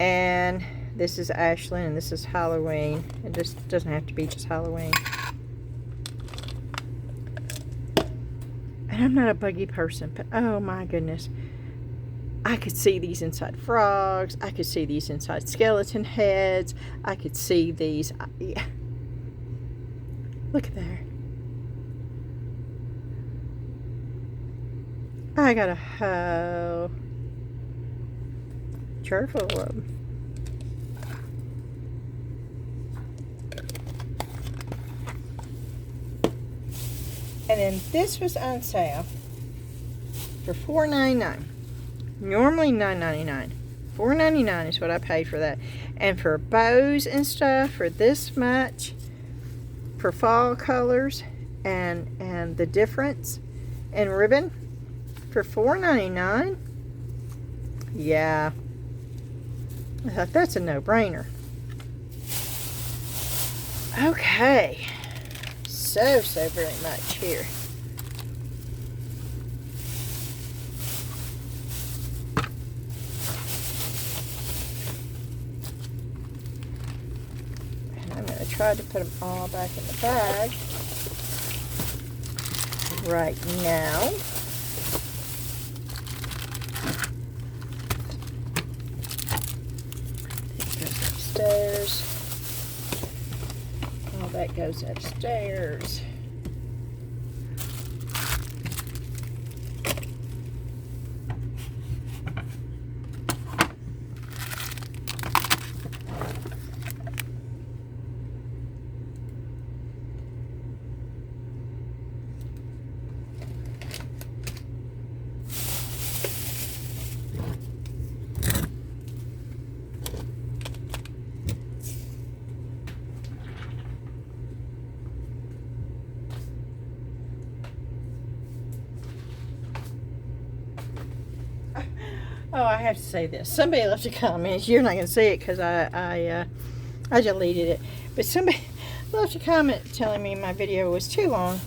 And this is Ashland, and this is Halloween. It just doesn't have to be just Halloween. And I'm not a buggy person, but oh my goodness. I could see these inside frogs. I could see these inside skeleton heads. I could see these. Yeah. Look at there. I got a hoe. Careful of them. And then this was on sale for $4.99. Normally $9.99. $4.99 is what I paid for that. And for bows and stuff, for this much, for fall colors and the difference in ribbon, for $4.99, yeah, I thought that's a no-brainer. Okay, so very much here. And I'm going to try to put them all back in the bag right now. Upstairs. All that goes upstairs. Oh, I have to say this. Somebody left a comment. You're not going to see it because I deleted it. But somebody left a comment telling me my video was too long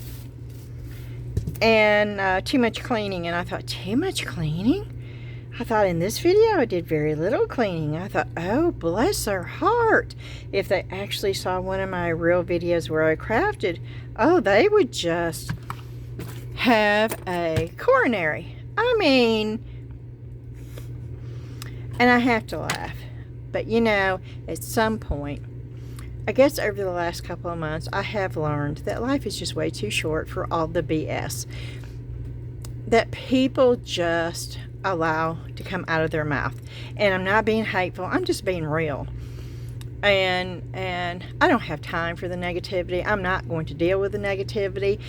and too much cleaning. And I thought, too much cleaning? I thought in this video I did very little cleaning. I thought, oh, bless their heart. If they actually saw one of my real videos where I crafted, oh, they would just have a coronary. I mean... And I have to laugh. But you know, at some point, I guess over the last couple of months, I have learned that life is just way too short for all the BS that people just allow to come out of their mouth. And I'm not being hateful, I'm just being real. And I don't have time for the negativity. I'm not going to deal with the negativity.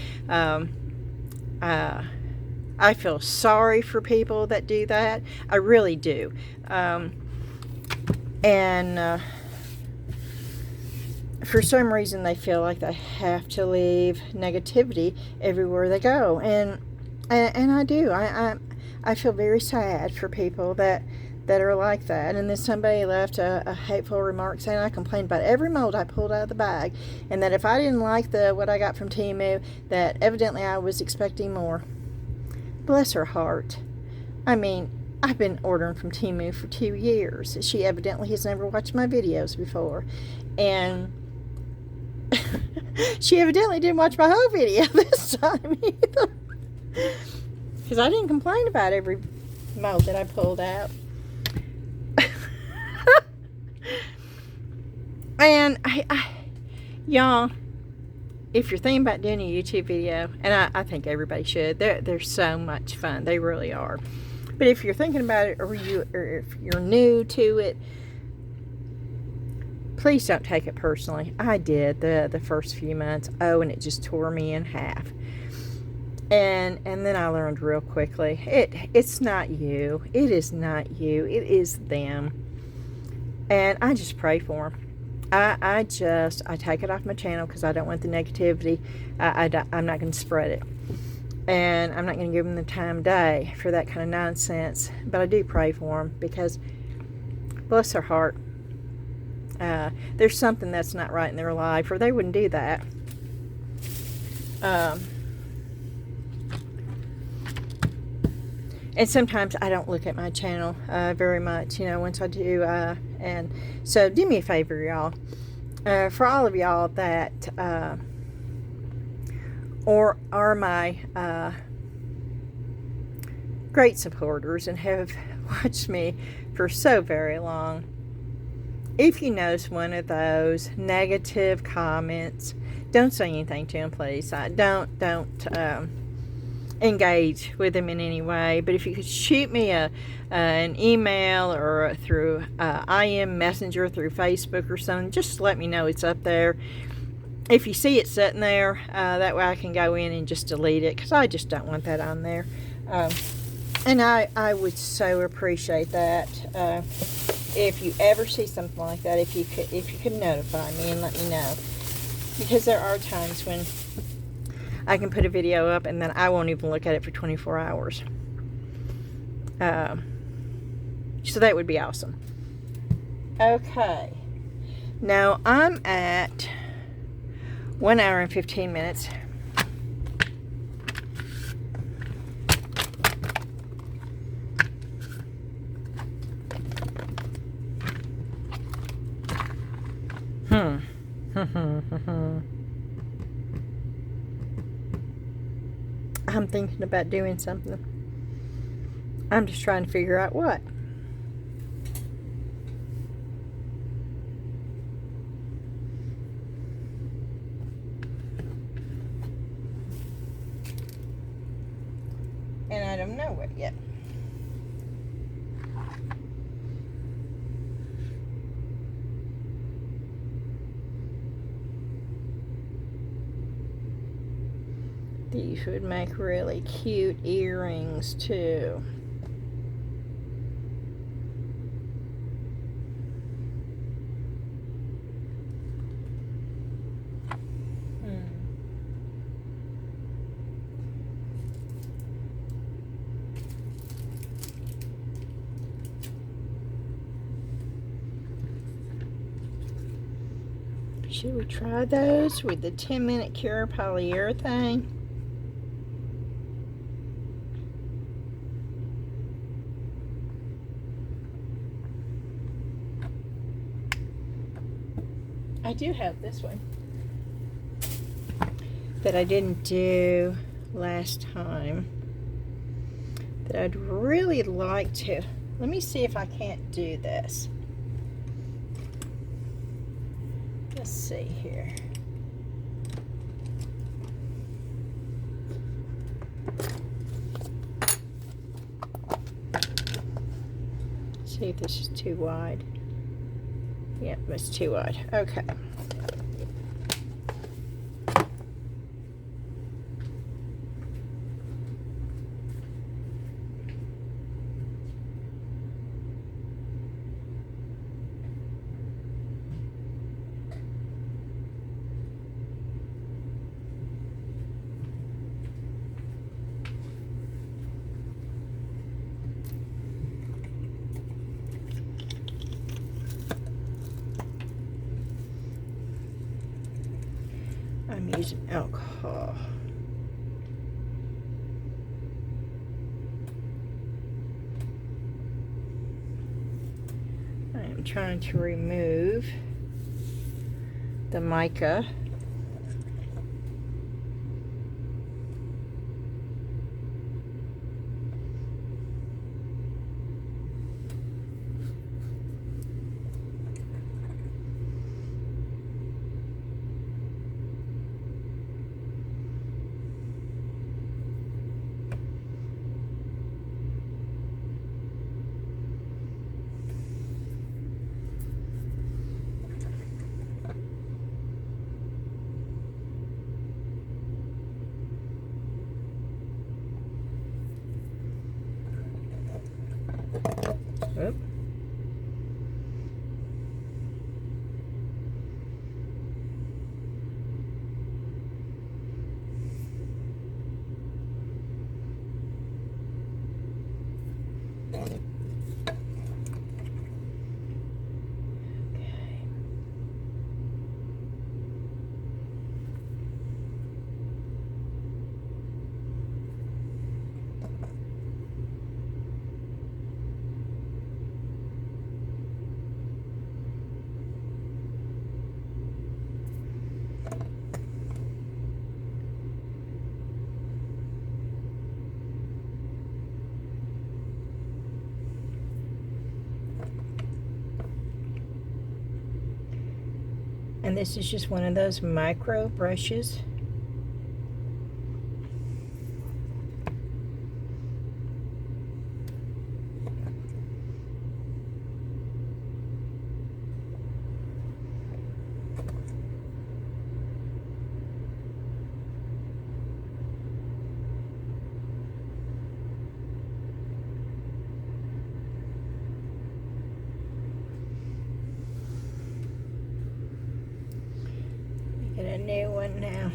I feel sorry for people that do that. I really do. For some reason they feel like they have to leave negativity everywhere they go. And I do. I feel very sad for people that are like that. And then somebody left a hateful remark saying I complained about every mold I pulled out of the bag, and that if I didn't like what I got from Temu, that evidently I was expecting more. Bless her heart. I mean, I've been ordering from Temu for 2 years. She evidently has never watched my videos before. And she evidently didn't watch my whole video this time either. Because I didn't complain about every mold that I pulled out. And y'all, if you're thinking about doing a YouTube video, and I think everybody should, they're so much fun. They really are. But if you're thinking about it, or if you're new to it, please don't take it personally. I did the first few months. Oh, and it just tore me in half. And then I learned real quickly, it's not you. It is not you. It is them. And I just pray for them. I take it off my channel because I don't want the negativity. I'm not going to spread it. And I'm not going to give them the time of day for that kind of nonsense. But I do pray for them because, bless their heart, there's something that's not right in their life, or they wouldn't do that. And sometimes I don't look at my channel very much, once I do. And so do me a favor, y'all. For all of y'all that are my great supporters and have watched me for so very long, if you notice one of those negative comments, don't say anything to them, please. Don't engage with them in any way. But if you could shoot me an email or through IM Messenger, through Facebook or something, just let me know it's up there. If you see it sitting there, that way I can go in and just delete it, because I just don't want that on there. And I would so appreciate that if you ever see something like that, if you could notify me and let me know, because there are times when I can put a video up and then I won't even look at it for 24 hours. So that would be awesome. Okay. Now I'm at 1 hour and 15 minutes. I'm thinking about doing something. I'm just trying to figure out what. And I don't know what yet. These would make really cute earrings too. Should we try those with the 10-minute cure polyurethane? I do have this one that I didn't do last time that I'd really like to. Let me see if I can't do this. Let's see here. See if this is too wide. Yep, it's too wide. Okay. I'm using alcohol. I am trying to remove the mica. And this is just one of those micro brushes. Get a new one now.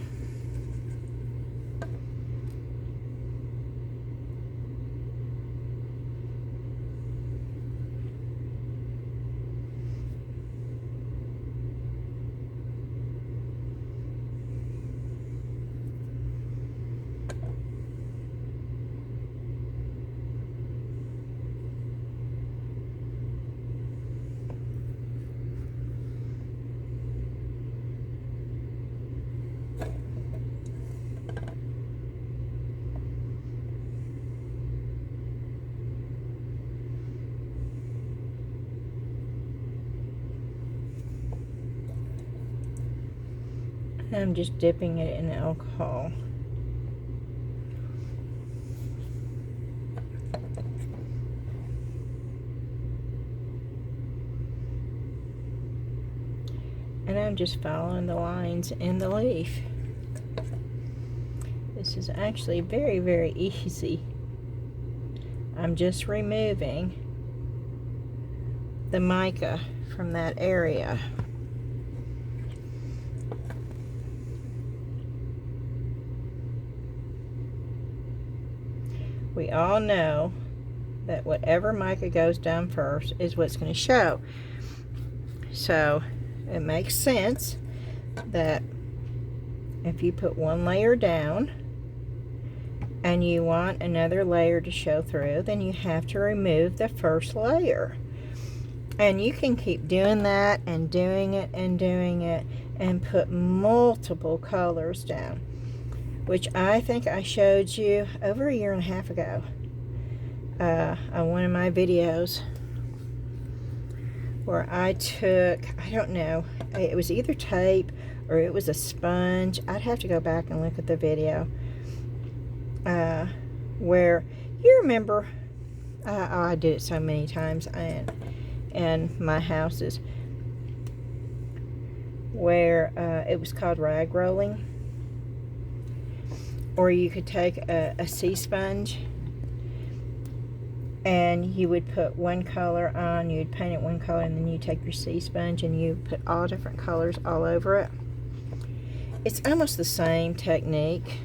I'm just dipping it in alcohol. And I'm just following the lines in the leaf. This is actually very, very easy. I'm just removing the mica from that area. We all know that whatever mica goes down first is what's going to show. So it makes sense that if you put one layer down and you want another layer to show through, then you have to remove the first layer. And you can keep doing that and doing it and doing it and put multiple colors down, which I think I showed you over a year and a half ago on one of my videos, where I took, I don't know, it was either tape or it was a sponge. I'd have to go back and look at the video, where you remember, I did it so many times in my houses, where it was called rag rolling. Or you could take a sea sponge and you would put one color on, you'd paint it one color, and then you take your sea sponge and you put all different colors all over it. It's almost the same technique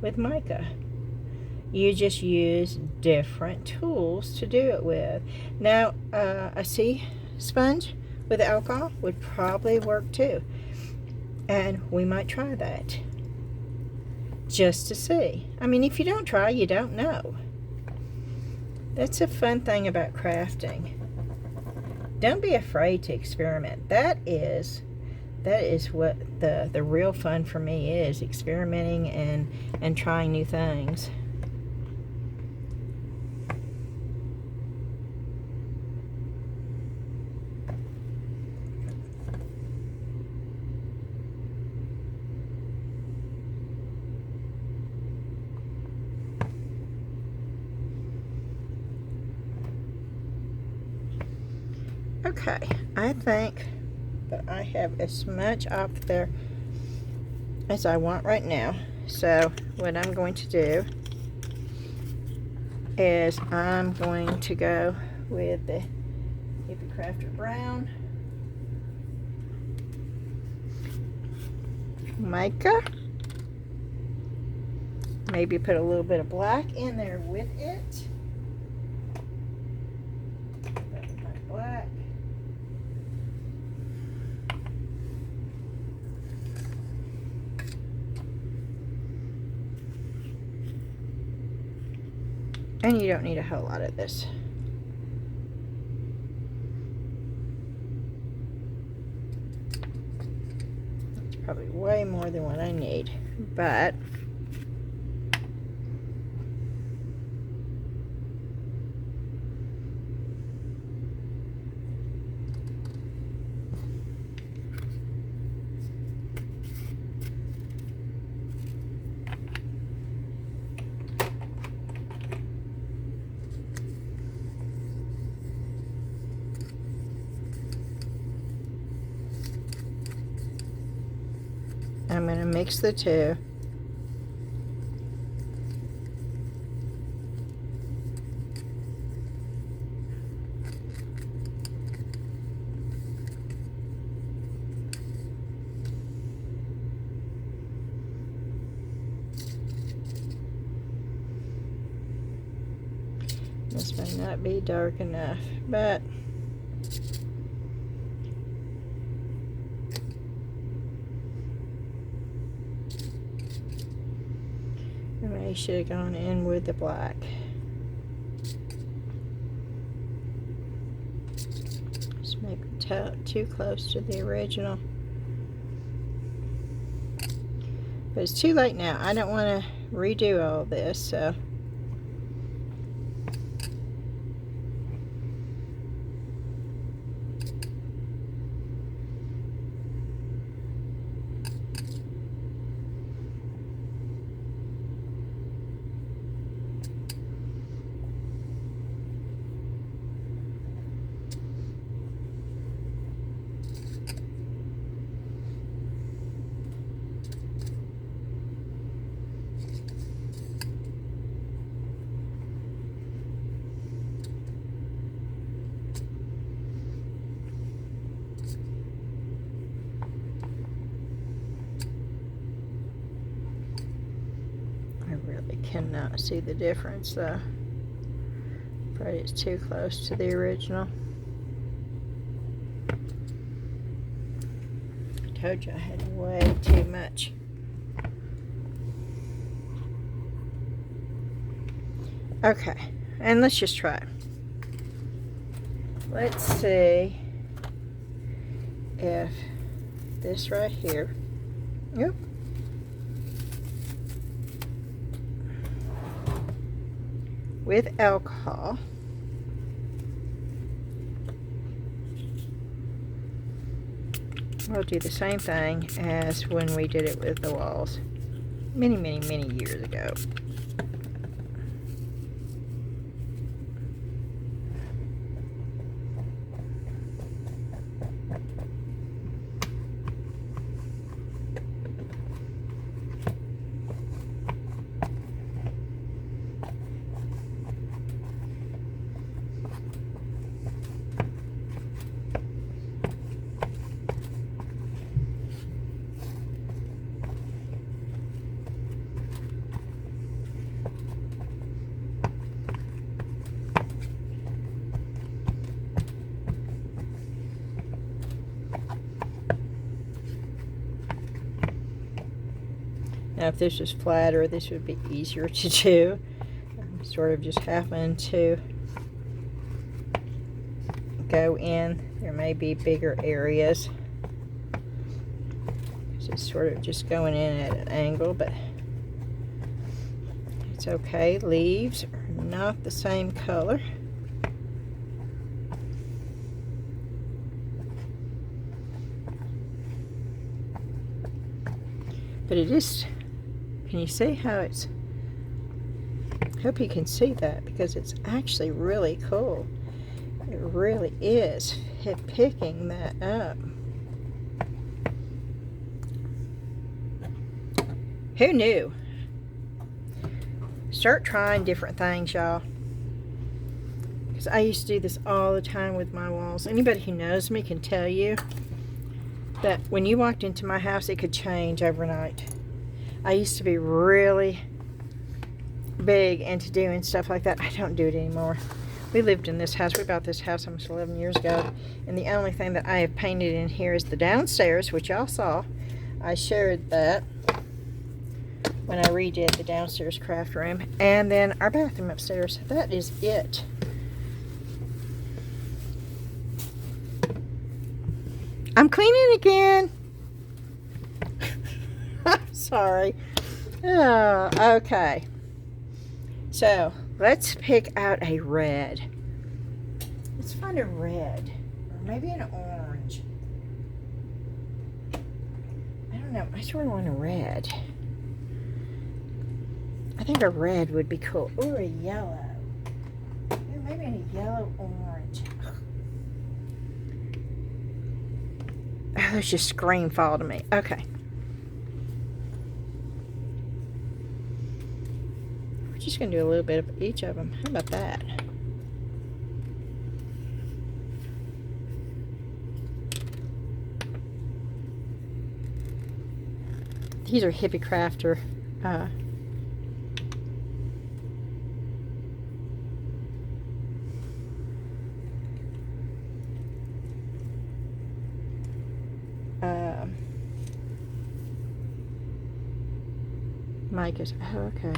with mica. You just use different tools to do it with. Now, a sea sponge with alcohol would probably work too, and we might try that just to see. I mean, if you don't try, you don't know. That's a fun thing about crafting. Don't be afraid to experiment. That is what the real fun for me is, experimenting and trying new things. Okay, I think that I have as much off there as I want right now. So what I'm going to do is I'm going to go with the Hippie Crafter Brown mica. Maybe put a little bit of black in there with it. Black. And you don't need a whole lot of this. It's probably way more than what I need, but I'm going to mix the two. This may not be dark enough, but I should have gone in with the black. Just maybe too close to the original. But it's too late now. I don't want to redo all this, so. Cannot see the difference though. Probably it's too close to the original. I told you I had way too much. Okay, and let's just try. Let's see if this right here. Yep. With alcohol, we'll do the same thing as when we did it with the walls many years ago. Now if this was flatter, this would be easier to do. I'm sort of just happened to go in. There may be bigger areas. It's sort of just going in at an angle, but it's okay. Leaves are not the same color. But it is, can you see how it's, I hope you can see that because it's actually really cool. It really is picking that up. Who knew? Start trying different things, y'all. Because I used to do this all the time with my walls. Anybody who knows me can tell you that when you walked into my house, it could change overnight. I used to be really big into doing stuff like that. I don't do it anymore. We lived in this house. We bought this house almost 11 years ago. And the only thing that I have painted in here is the downstairs, which y'all saw. I shared that when I redid the downstairs craft room. And then our bathroom upstairs. That is it. I'm cleaning again. Sorry. Oh, okay. So, let's pick out a red. Let's find a red. Or maybe an orange. I don't know. I sort of want a red. I think a red would be cool. Or a yellow. Or maybe a yellow orange. Oh, those just scream fall to me. Okay. Just going to do a little bit of each of them. How about that? These are Hippie Crafter micas. Oh, okay.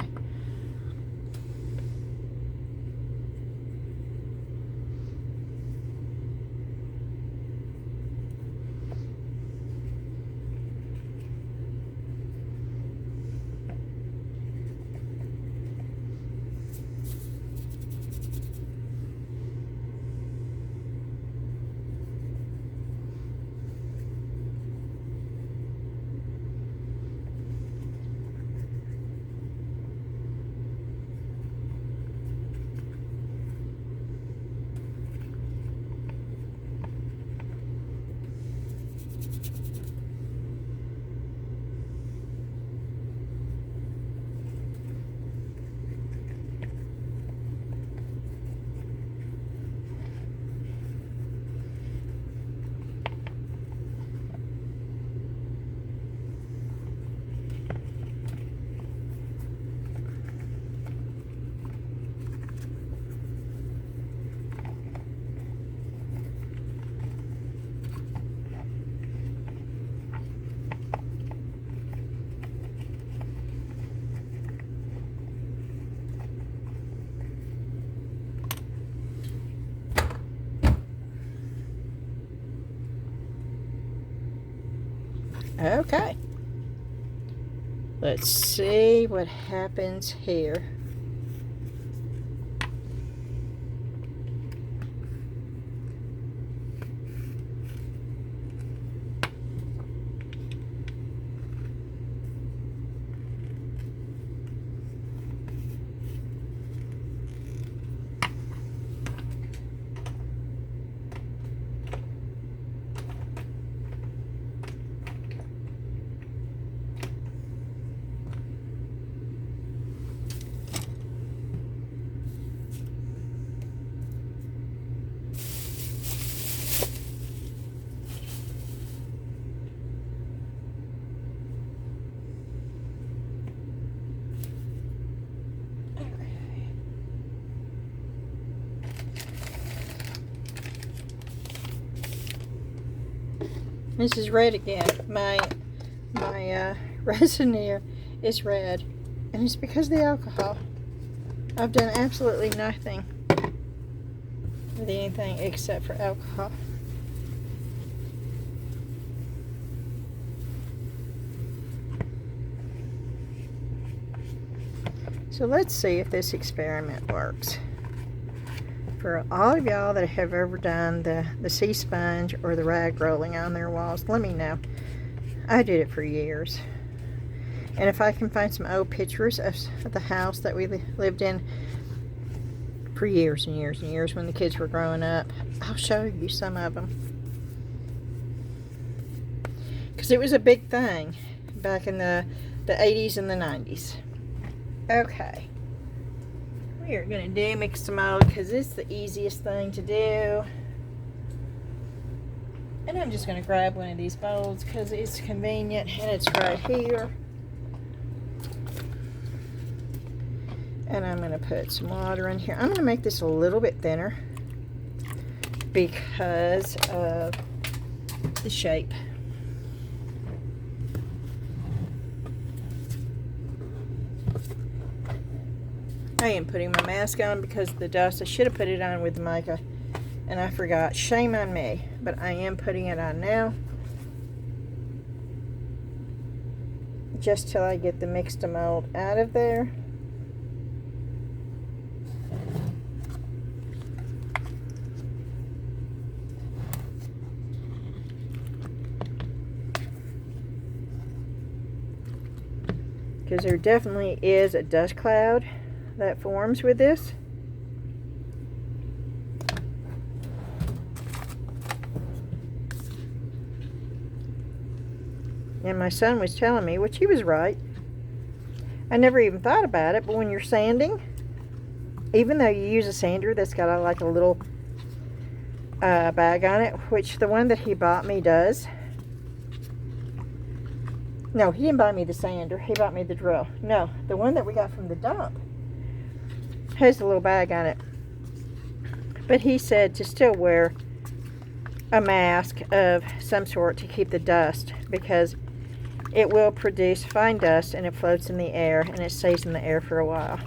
Okay. Let's see what happens here. This is red again. My resin here is red, and it's because of the alcohol. I've done absolutely nothing with anything except for alcohol. So let's see if this experiment works. For all of y'all that have ever done the sea sponge or the rag rolling on their walls, let me know. I did it for years. And if I can find some old pictures of the house that we lived in for years and years and years when the kids were growing up, I'll show you some of them. Because it was a big thing back in the 80s and the 90s. Okay. We are going to do mixed mold because it's the easiest thing to do. And I'm just going to grab one of these bowls because it's convenient and it's right here. And I'm going to put some water in here. I'm going to make this a little bit thinner because of the shape. I am putting my mask on because of the dust. I should have put it on with the mica and I forgot. Shame on me, but I am putting it on now. Just till I get the mixed mold out of there. Because there definitely is a dust cloud that forms with this. And my son was telling me, which he was right, I never even thought about it, but when you're sanding, even though you use a sander that's got like a little bag on it, which the one that he bought me does. No, he didn't buy me the sander. He bought me the drill. No, the one that we got from the dump has a little bag on it. But he said to still wear a mask of some sort to keep the dust, because it will produce fine dust and it floats in the air and it stays in the air for a while.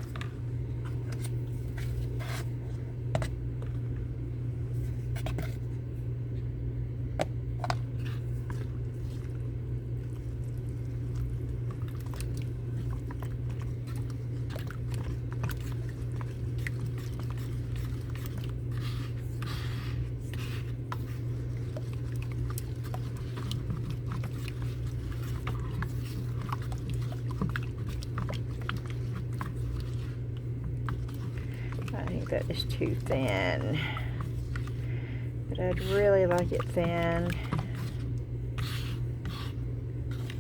I think that is too thin, but I'd really like it thin,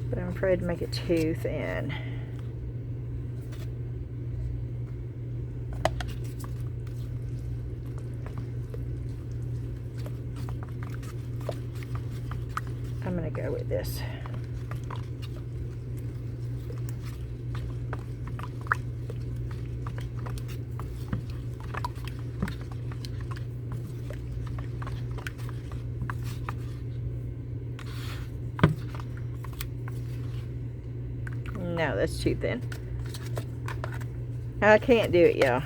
but I'm afraid to make it too thin. I'm going to go with this. No, that's too thin. I can't do it, y'all.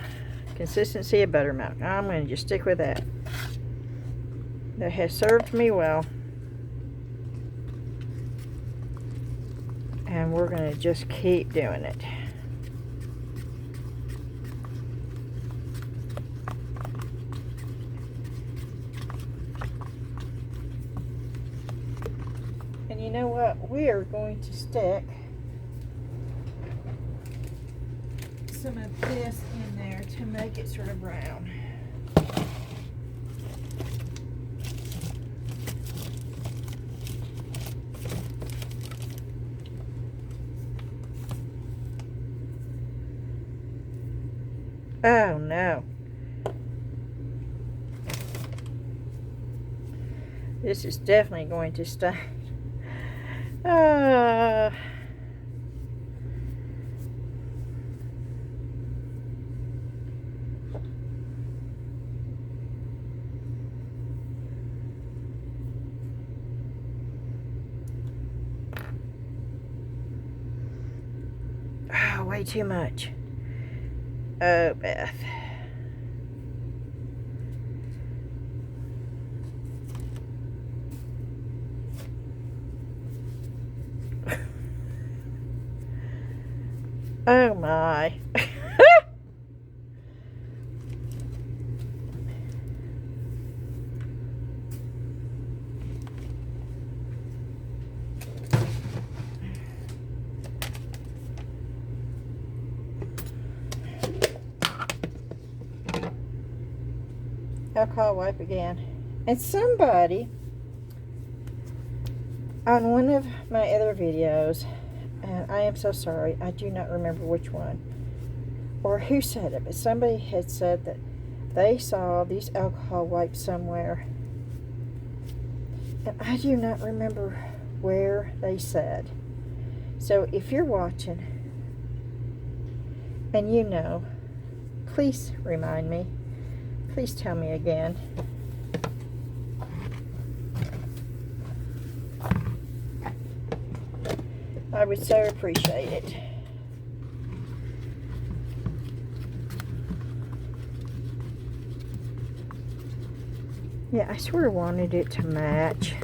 Consistency of buttermilk. I'm going to just stick with that. That has served me well. And we're going to just keep doing it. And you know what? We are going to stick some of this in there to make it sort of round. Oh no. This is definitely going to stay. Way too much. Oh, Beth. Oh my. Alcohol wipe again. And somebody on one of my other videos, and I am so sorry, I do not remember which one or who said it, but somebody had said that they saw these alcohol wipes somewhere, and I do not remember where they said. So if you're watching and you know, please remind me. Please tell me again. I would so appreciate it. Yeah, I sort of wanted it to match.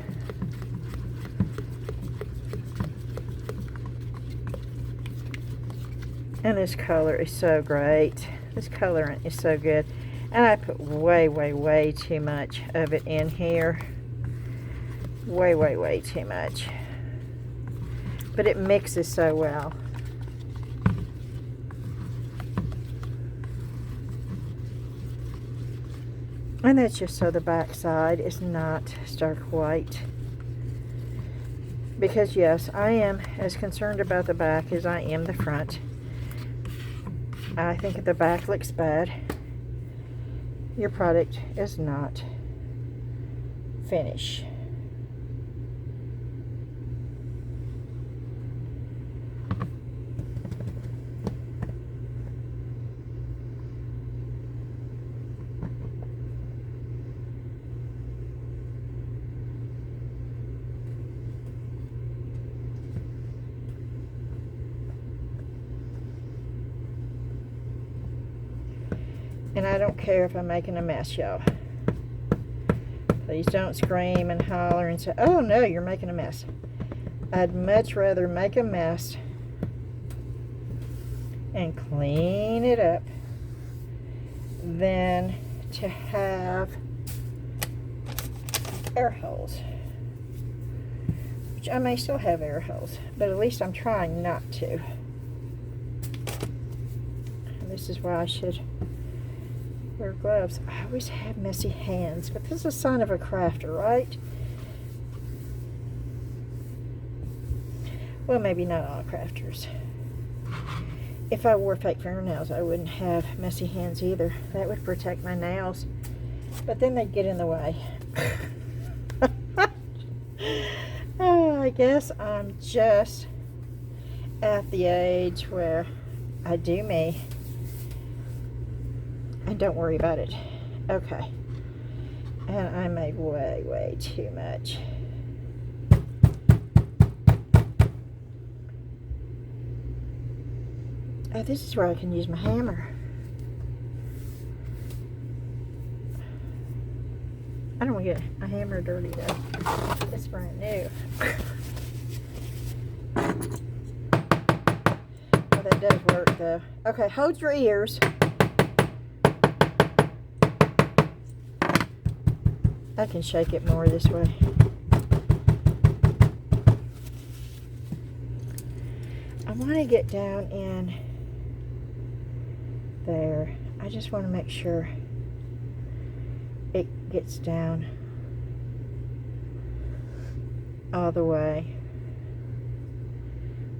And this color is so great. This coloring is so good. And I put way too much of it in here. Way too much. But it mixes so well. And that's just so the back side is not stark white. Because yes, I am as concerned about the back as I am the front. I think the back looks bad. Your product is not finished. And I don't care if I'm making a mess, y'all. Please don't scream and holler and say, oh no, you're making a mess. I'd much rather make a mess and clean it up than to have air holes. Which I may still have air holes, but at least I'm trying not to. And this is why I should wear gloves. I always have messy hands, but this is a sign of a crafter, right? Well, maybe not all crafters. If I wore fake fingernails, I wouldn't have messy hands either. That would protect my nails, but then they'd get in the way. Oh, I guess I'm just at the age where I do me and don't worry about it. Okay. And I made way too much. Oh, this is where I can use my hammer. I don't want to get my hammer dirty though. It's brand new. Oh, that does work though. Okay, hold your ears. I can shake it more this way. I want to get down in there. I just want to make sure it gets down all the way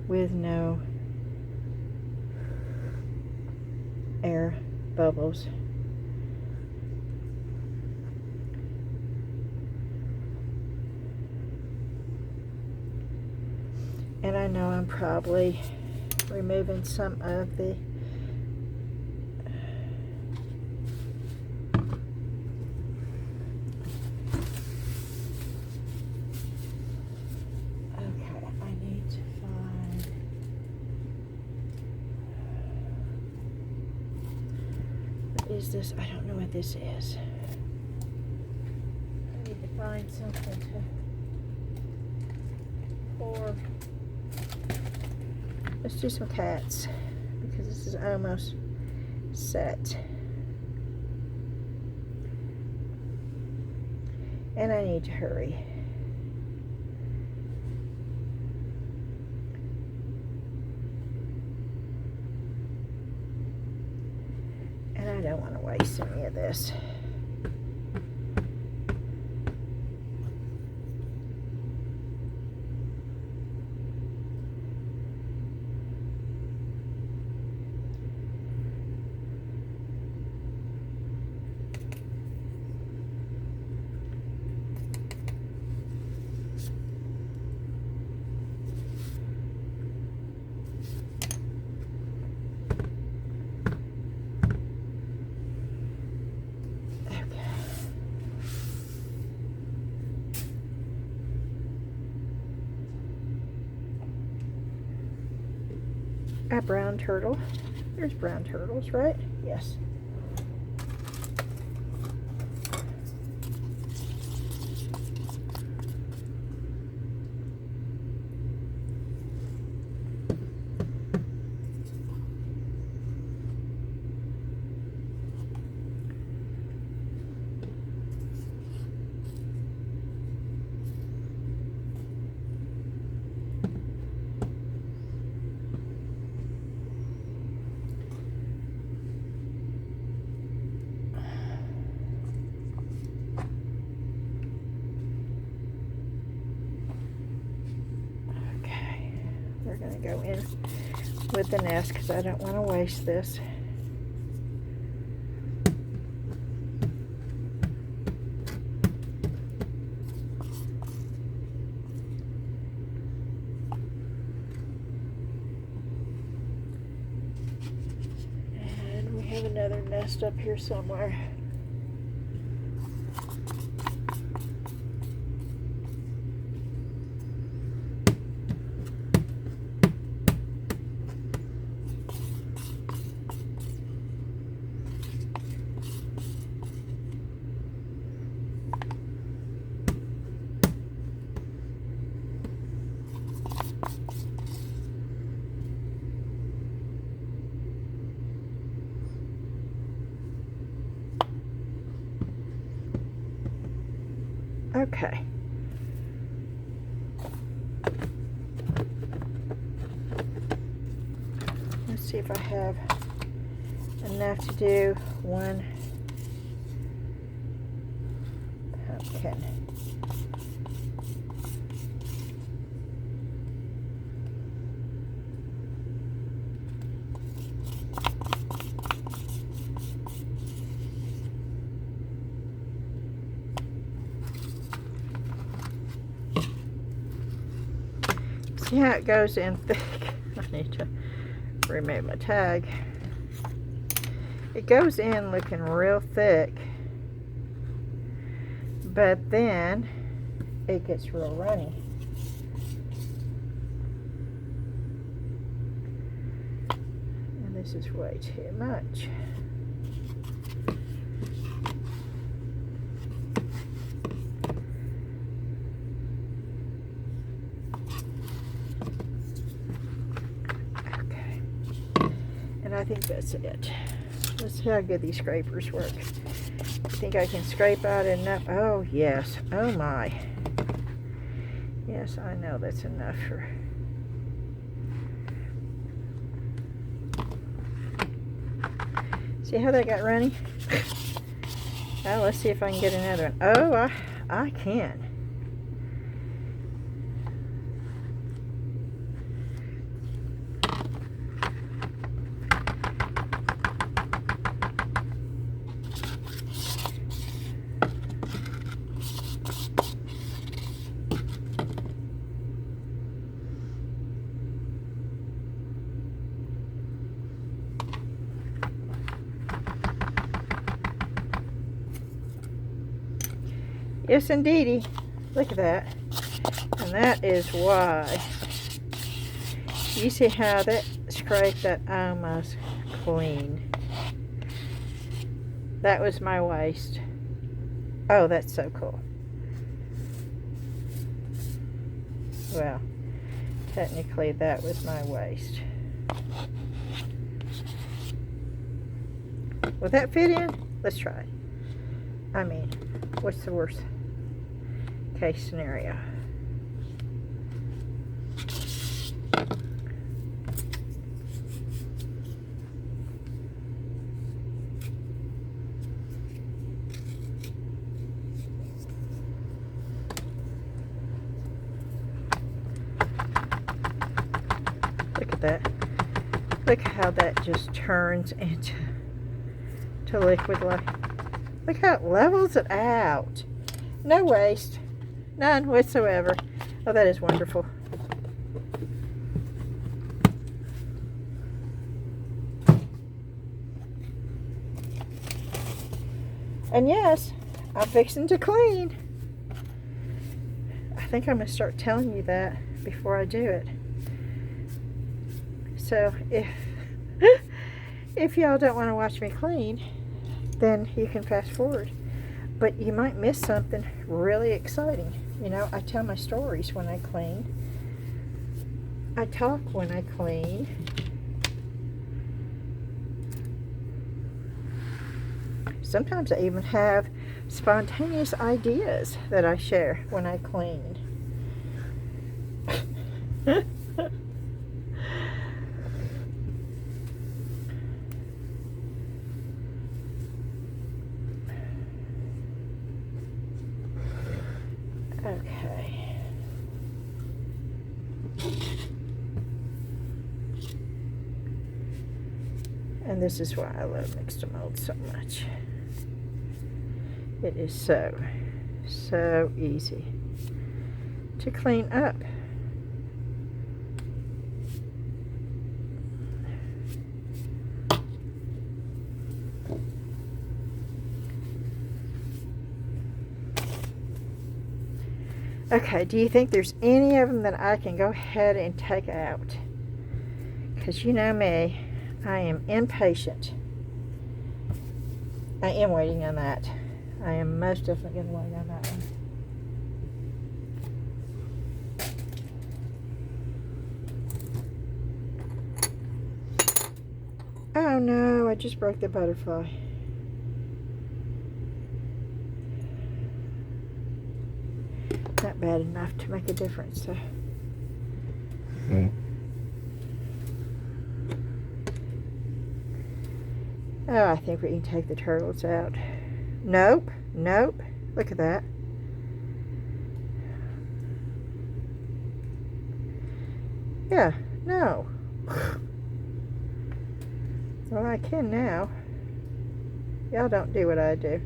with no air bubbles. And I know I'm probably removing some of the okay, I need to find what is this? I don't know what this is. I need to find something to pour. Let's do some cats because this is almost set. And I need to hurry. And I don't want to waste any of this. A brown turtle. There's brown turtles, right? Yes. We're going to go in with the nest because I don't want to waste this. messed up here somewhere. Okay. Let's see if I have enough to do one pumpkin. See how it goes in thick? I need to remove my tag. It goes in looking real thick, but then it gets real runny. And this is way too much. And I think that's it. Let's see how good these scrapers work. I think I can scrape out enough. Oh, yes. Oh, my. Yes, I know that's enough for... See how that got runny? Now let's see if I can get another one. Oh, I can. Yes, indeedy. Look at that. And that is why. You see how that scraped that almost clean. That was my waist. Oh, that's so cool. Well, technically that was my waist. Will that fit in? Let's try. I mean, what's the worst case scenario? Look at that. Look how that just turns into liquid like. Look how it levels it out. No waste. None whatsoever. Oh, that is wonderful. And yes, I'm fixing to clean. I think I'm going to start telling you that before I do it. So if y'all don't want to watch me clean, then you can fast forward. But you might miss something really exciting. You know, I tell my stories when I clean. I talk when I clean. Sometimes I even have spontaneous ideas that I share when I clean. Okay. And this is why I love mixed mold so much. It is so easy to clean up. Okay, do you think there's any of them that I can go ahead and take out? Because you know me, I am impatient. I am waiting on that. I am most definitely going to wait on that one. Oh no, I just broke the butterfly. Not bad enough to make a difference, so. Oh, I think we can take the turtles out. Nope, nope. Look at that. Yeah, no. Well, I can now. Y'all don't do what I do.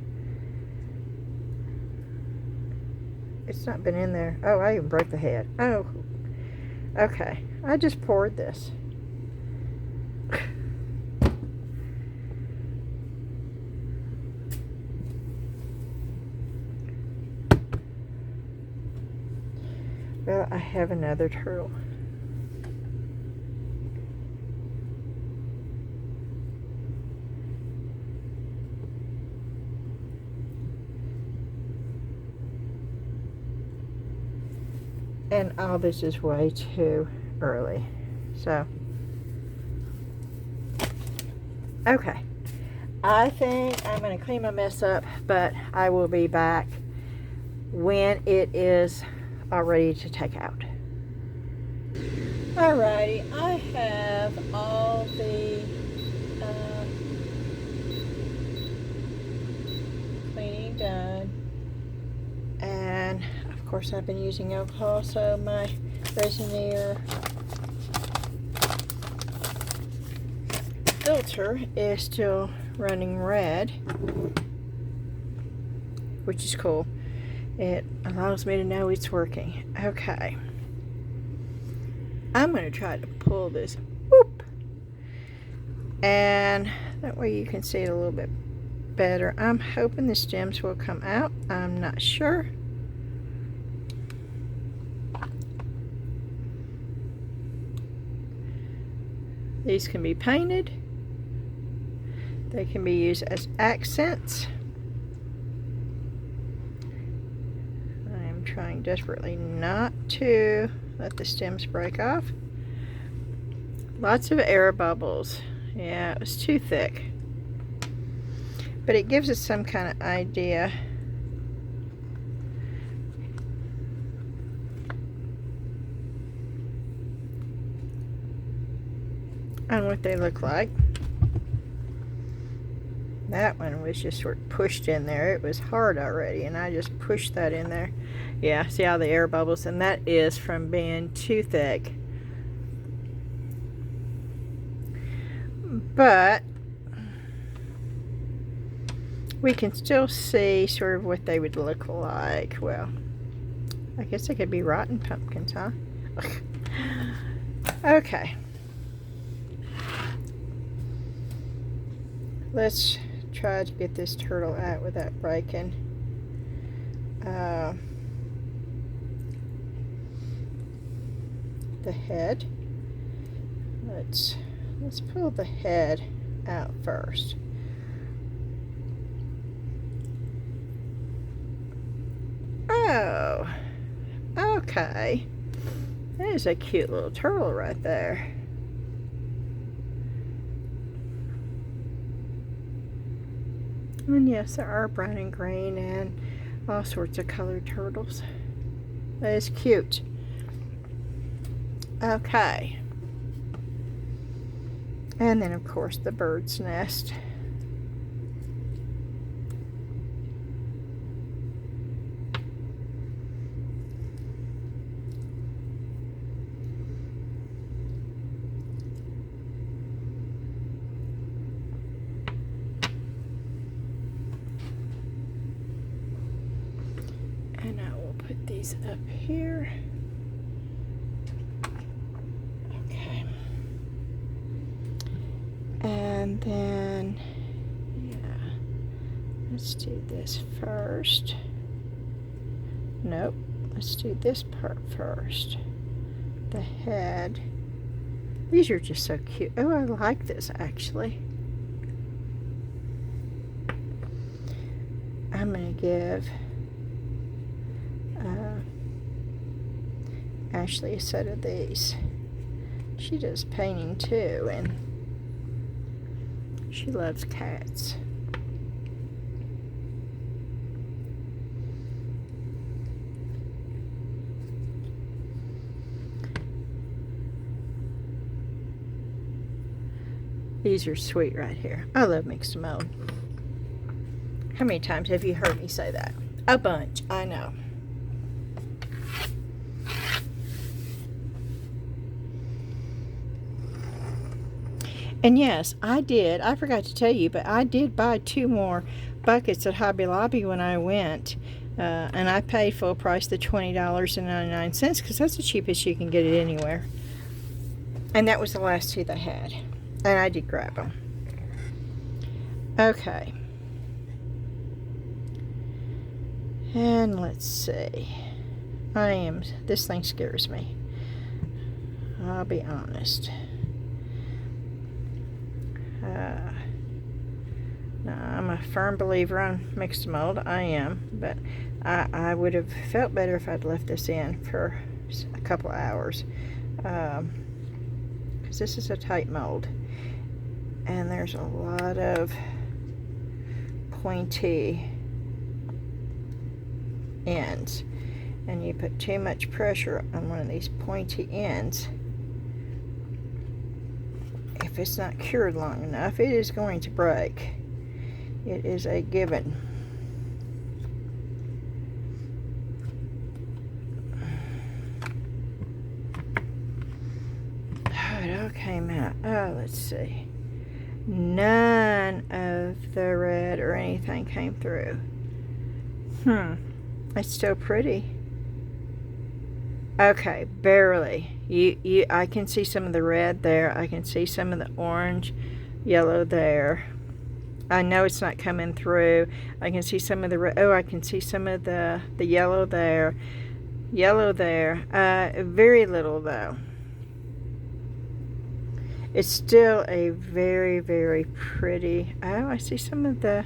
It's not been in there. Oh, I even broke the head. Oh, okay. I just poured this. Well, I have another turtle. And all this is way too early. So, okay. I think I'm going to clean my mess up, but I will be back when it is all ready to take out. Alrighty, I have all the cleaning done, and of course I've been using alcohol, so my Resin filter is still running red, which is cool. It allows me to know it's working. Okay. I'm going to try to pull this. Whoop! And that way you can see it a little bit better. I'm hoping the stems will come out. I'm not sure. These can be painted. They can be used as accents. Trying desperately not to let the stems break off. Lots of air bubbles. Yeah, it was too thick. But it gives us some kind of idea. On what they look like. That one was just sort of pushed in there. It was hard already, and I just pushed that in there. Yeah, see how the air bubbles? And that is from being too thick. But we can still see sort of what they would look like. Well, I guess they could be rotten pumpkins, huh? Okay. Let's try to get this turtle out without breaking. The head. Let's pull the head out first. Oh, okay. That is a cute little turtle right there. And yes, there are brown and green and all sorts of colored turtles. That is cute. Okay. And then, of course, the bird's nest. And I will put these up here. Okay. And then, yeah, let's do this first. Nope, Let's do this part first. The head. These are just so cute. Oh, I like this actually. I'm going to give Ashley a set of these. She does painting too, and she loves cats. These are sweet right here. I love mixed mold. How many times have you heard me say that? A bunch, I know. And yes, I did. I forgot to tell you, but I did buy 2 more buckets at Hobby Lobby when I went. And I paid full price, the $20.99, because that's the cheapest you can get it anywhere. And that was the last 2 they had. And I did grab them. Okay. And let's see. This thing scares me. I'll be honest. Now, I'm a firm believer on mixed mold. I am. But I would have felt better if I'd left this in for a couple of hours. Because this is a tight mold. And there's a lot of pointy ends, and you put too much pressure on one of these pointy ends, if it's not cured long enough, it is going to break. It is a given. Oh, it all came out. Oh, let's see. None of the red or anything came through. It's still pretty. Okay, barely. I can see some of the red there. I can see some of the orange, yellow there. I know it's not coming through. I can see some of the red. Oh, I can see some of the yellow there. Yellow there. Very little though. It's still a very, very pretty. Oh, I see some of the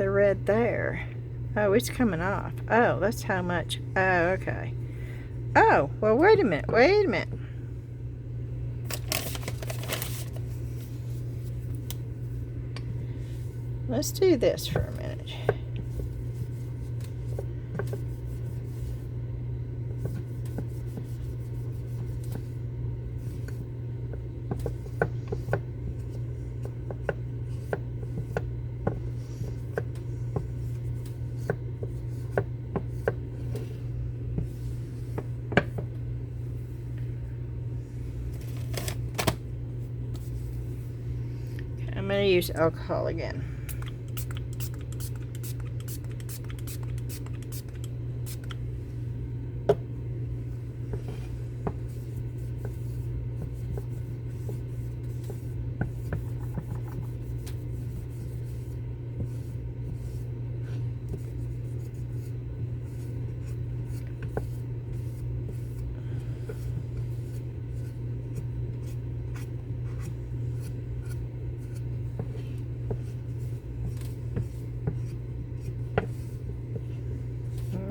red there. Oh, it's coming off. Oh, that's how much. Oh, okay. Oh, well, wait a minute. Wait a minute. Let's do this for a minute. I'm going to use alcohol again.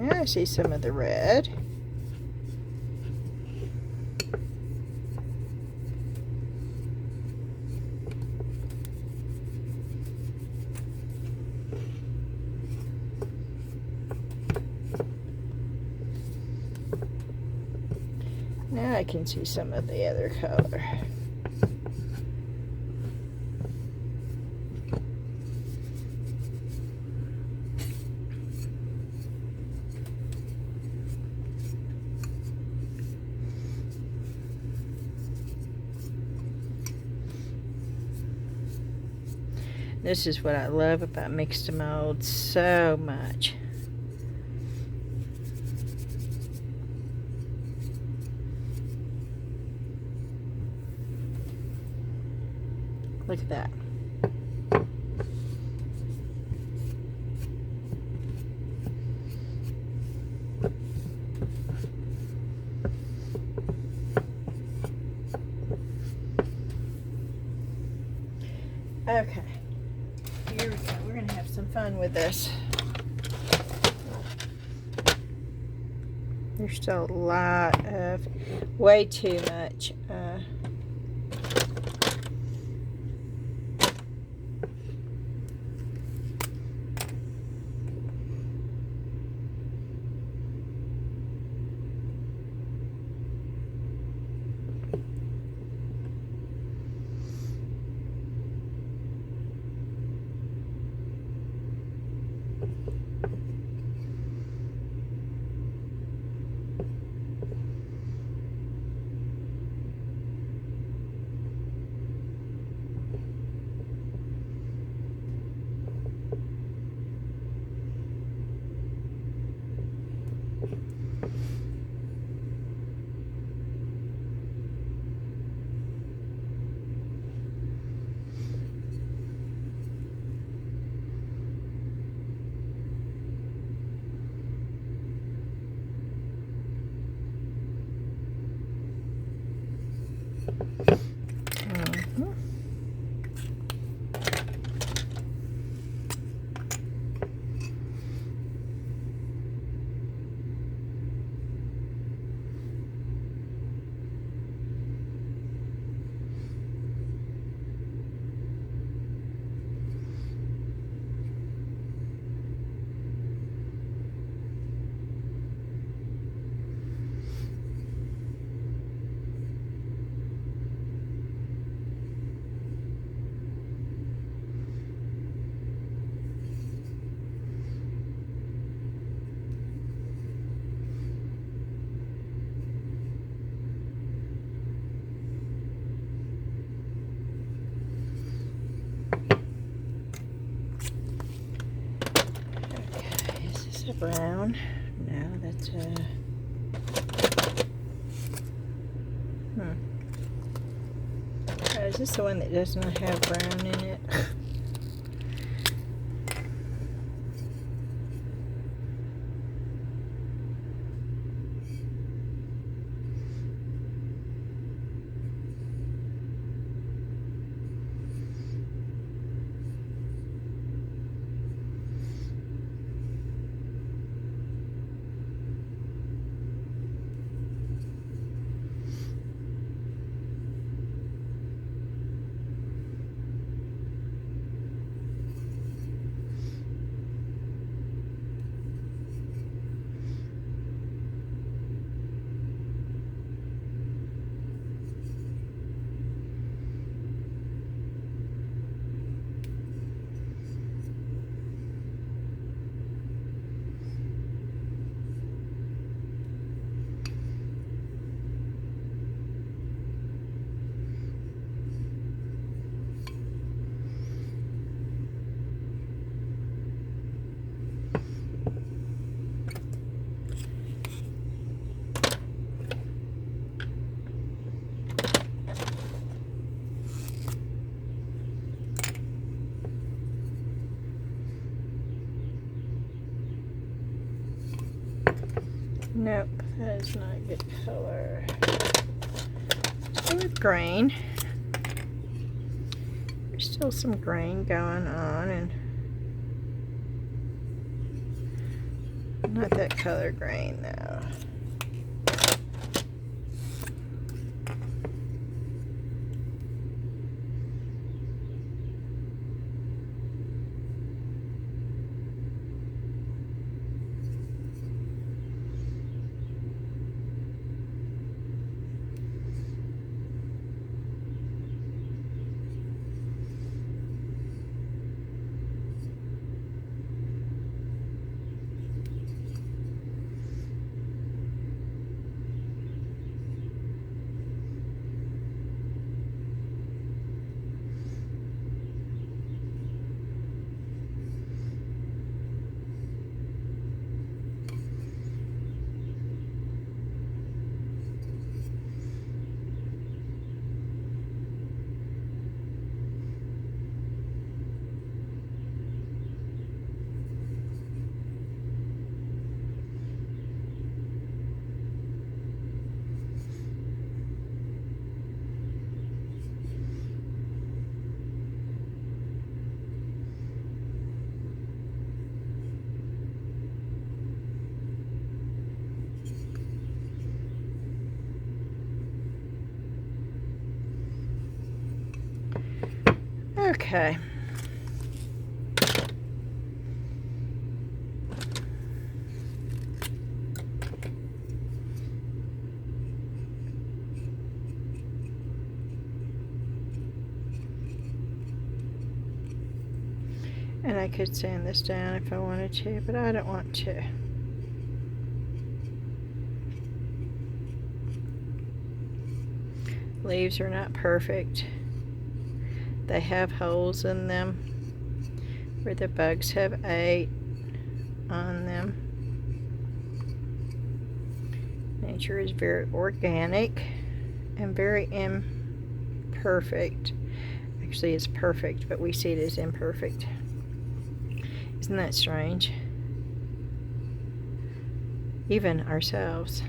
I see some of the red. Now I can see some of the other color. This is what I love about mixed mold so much. Look at that. with this. There's still a lot of, way too much. Brown. No, that's is this the one that does not have brown in it? Nope, that is not a good color. Still with grain. There's still some grain going on, and not that color grain though. Okay. And I could sand this down if I wanted to, but I don't want to. Leaves are not perfect. They have holes in them where the bugs have ate on them. Nature is very organic and very imperfect. Actually, it's perfect, but we see it as imperfect. Isn't that strange? Even ourselves.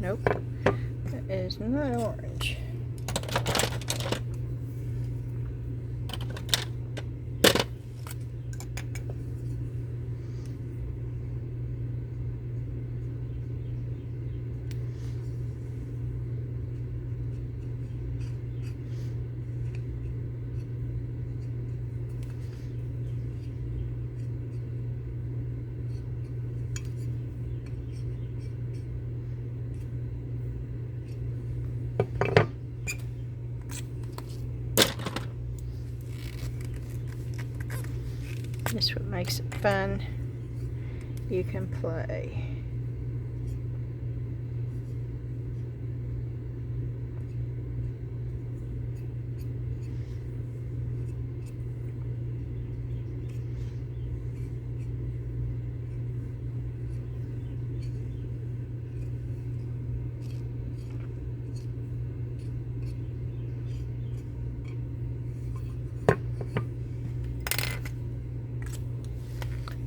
Nope, that is not orange. That's what makes it fun. You can play.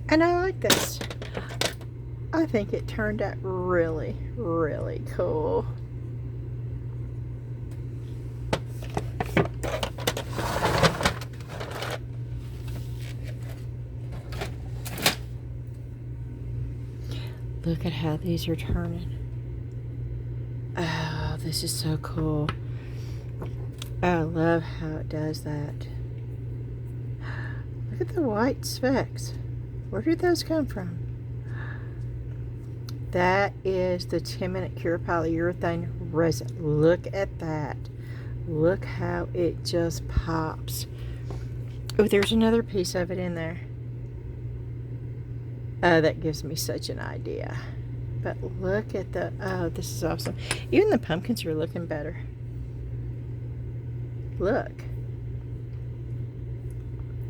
And I like this. I think it turned out really, really cool. Look at how these are turning. Oh, this is so cool. I love how it does that. Look at the white specks. Where did those come from? That is the 10-minute cure polyurethane resin. Look at that. Look how it just pops. Oh, there's another piece of it in there. Oh, that gives me such an idea. But look at the, oh, this is awesome. Even the pumpkins are looking better. Look.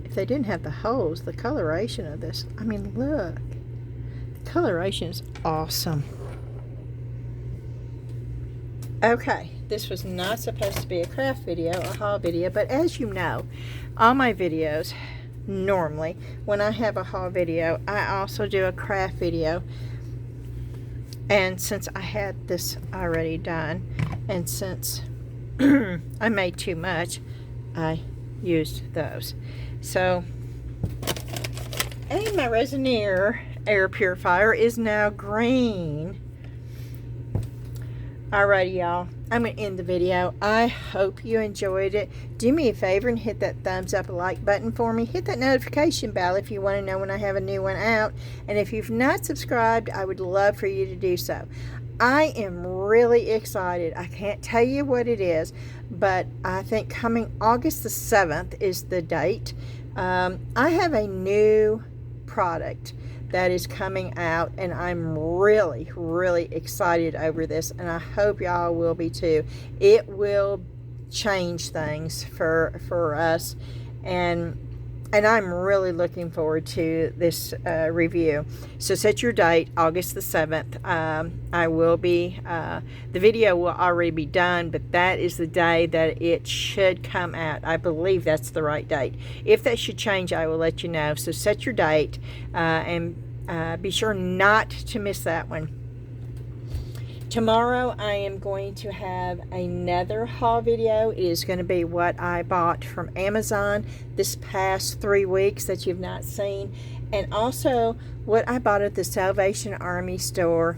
If they didn't have the holes, the coloration of this, I mean, look. The coloration is awesome. Okay, this was not supposed to be a craft video, a haul video, but as you know, all my videos, normally, when I have a haul video, I also do a craft video. And since I had this already done, and since I made too much, I used those. So, and my Resinier air purifier is now green. Alrighty, y'all. I'm going to end the video. I hope you enjoyed it. Do me a favor and hit that thumbs up, like button for me. Hit that notification bell if you want to know when I have a new one out. And if you've not subscribed, I would love for you to do so. I am really excited. I can't tell you what it is, but I think coming August the 7th is the date. I have a new product that is coming out, and I'm really, really excited over this, and I hope y'all will be too. It will change things for us, and And I'm really looking forward to this review. So set your date, August the 7th. I will be, the video will already be done, but that is the day that it should come out. I believe that's the right date. If that should change, I will let you know. So set your date and be sure not to miss that one. Tomorrow I am going to have another haul video. It is going to be what I bought from Amazon this past 3 weeks that you've not seen. And also what I bought at the Salvation Army store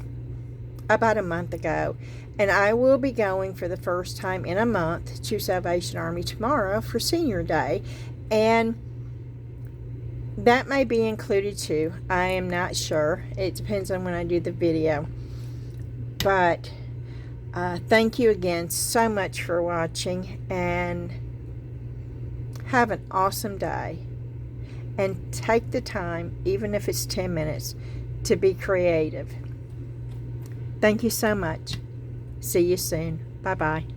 about a month ago. And I will be going for the first time in a month to Salvation Army tomorrow for Senior Day. And that may be included too. I am not sure. It depends on when I do the video. But thank you again so much for watching, and have an awesome day. And take the time, even if it's 10 minutes, to be creative. Thank you so much. See you soon. Bye-bye.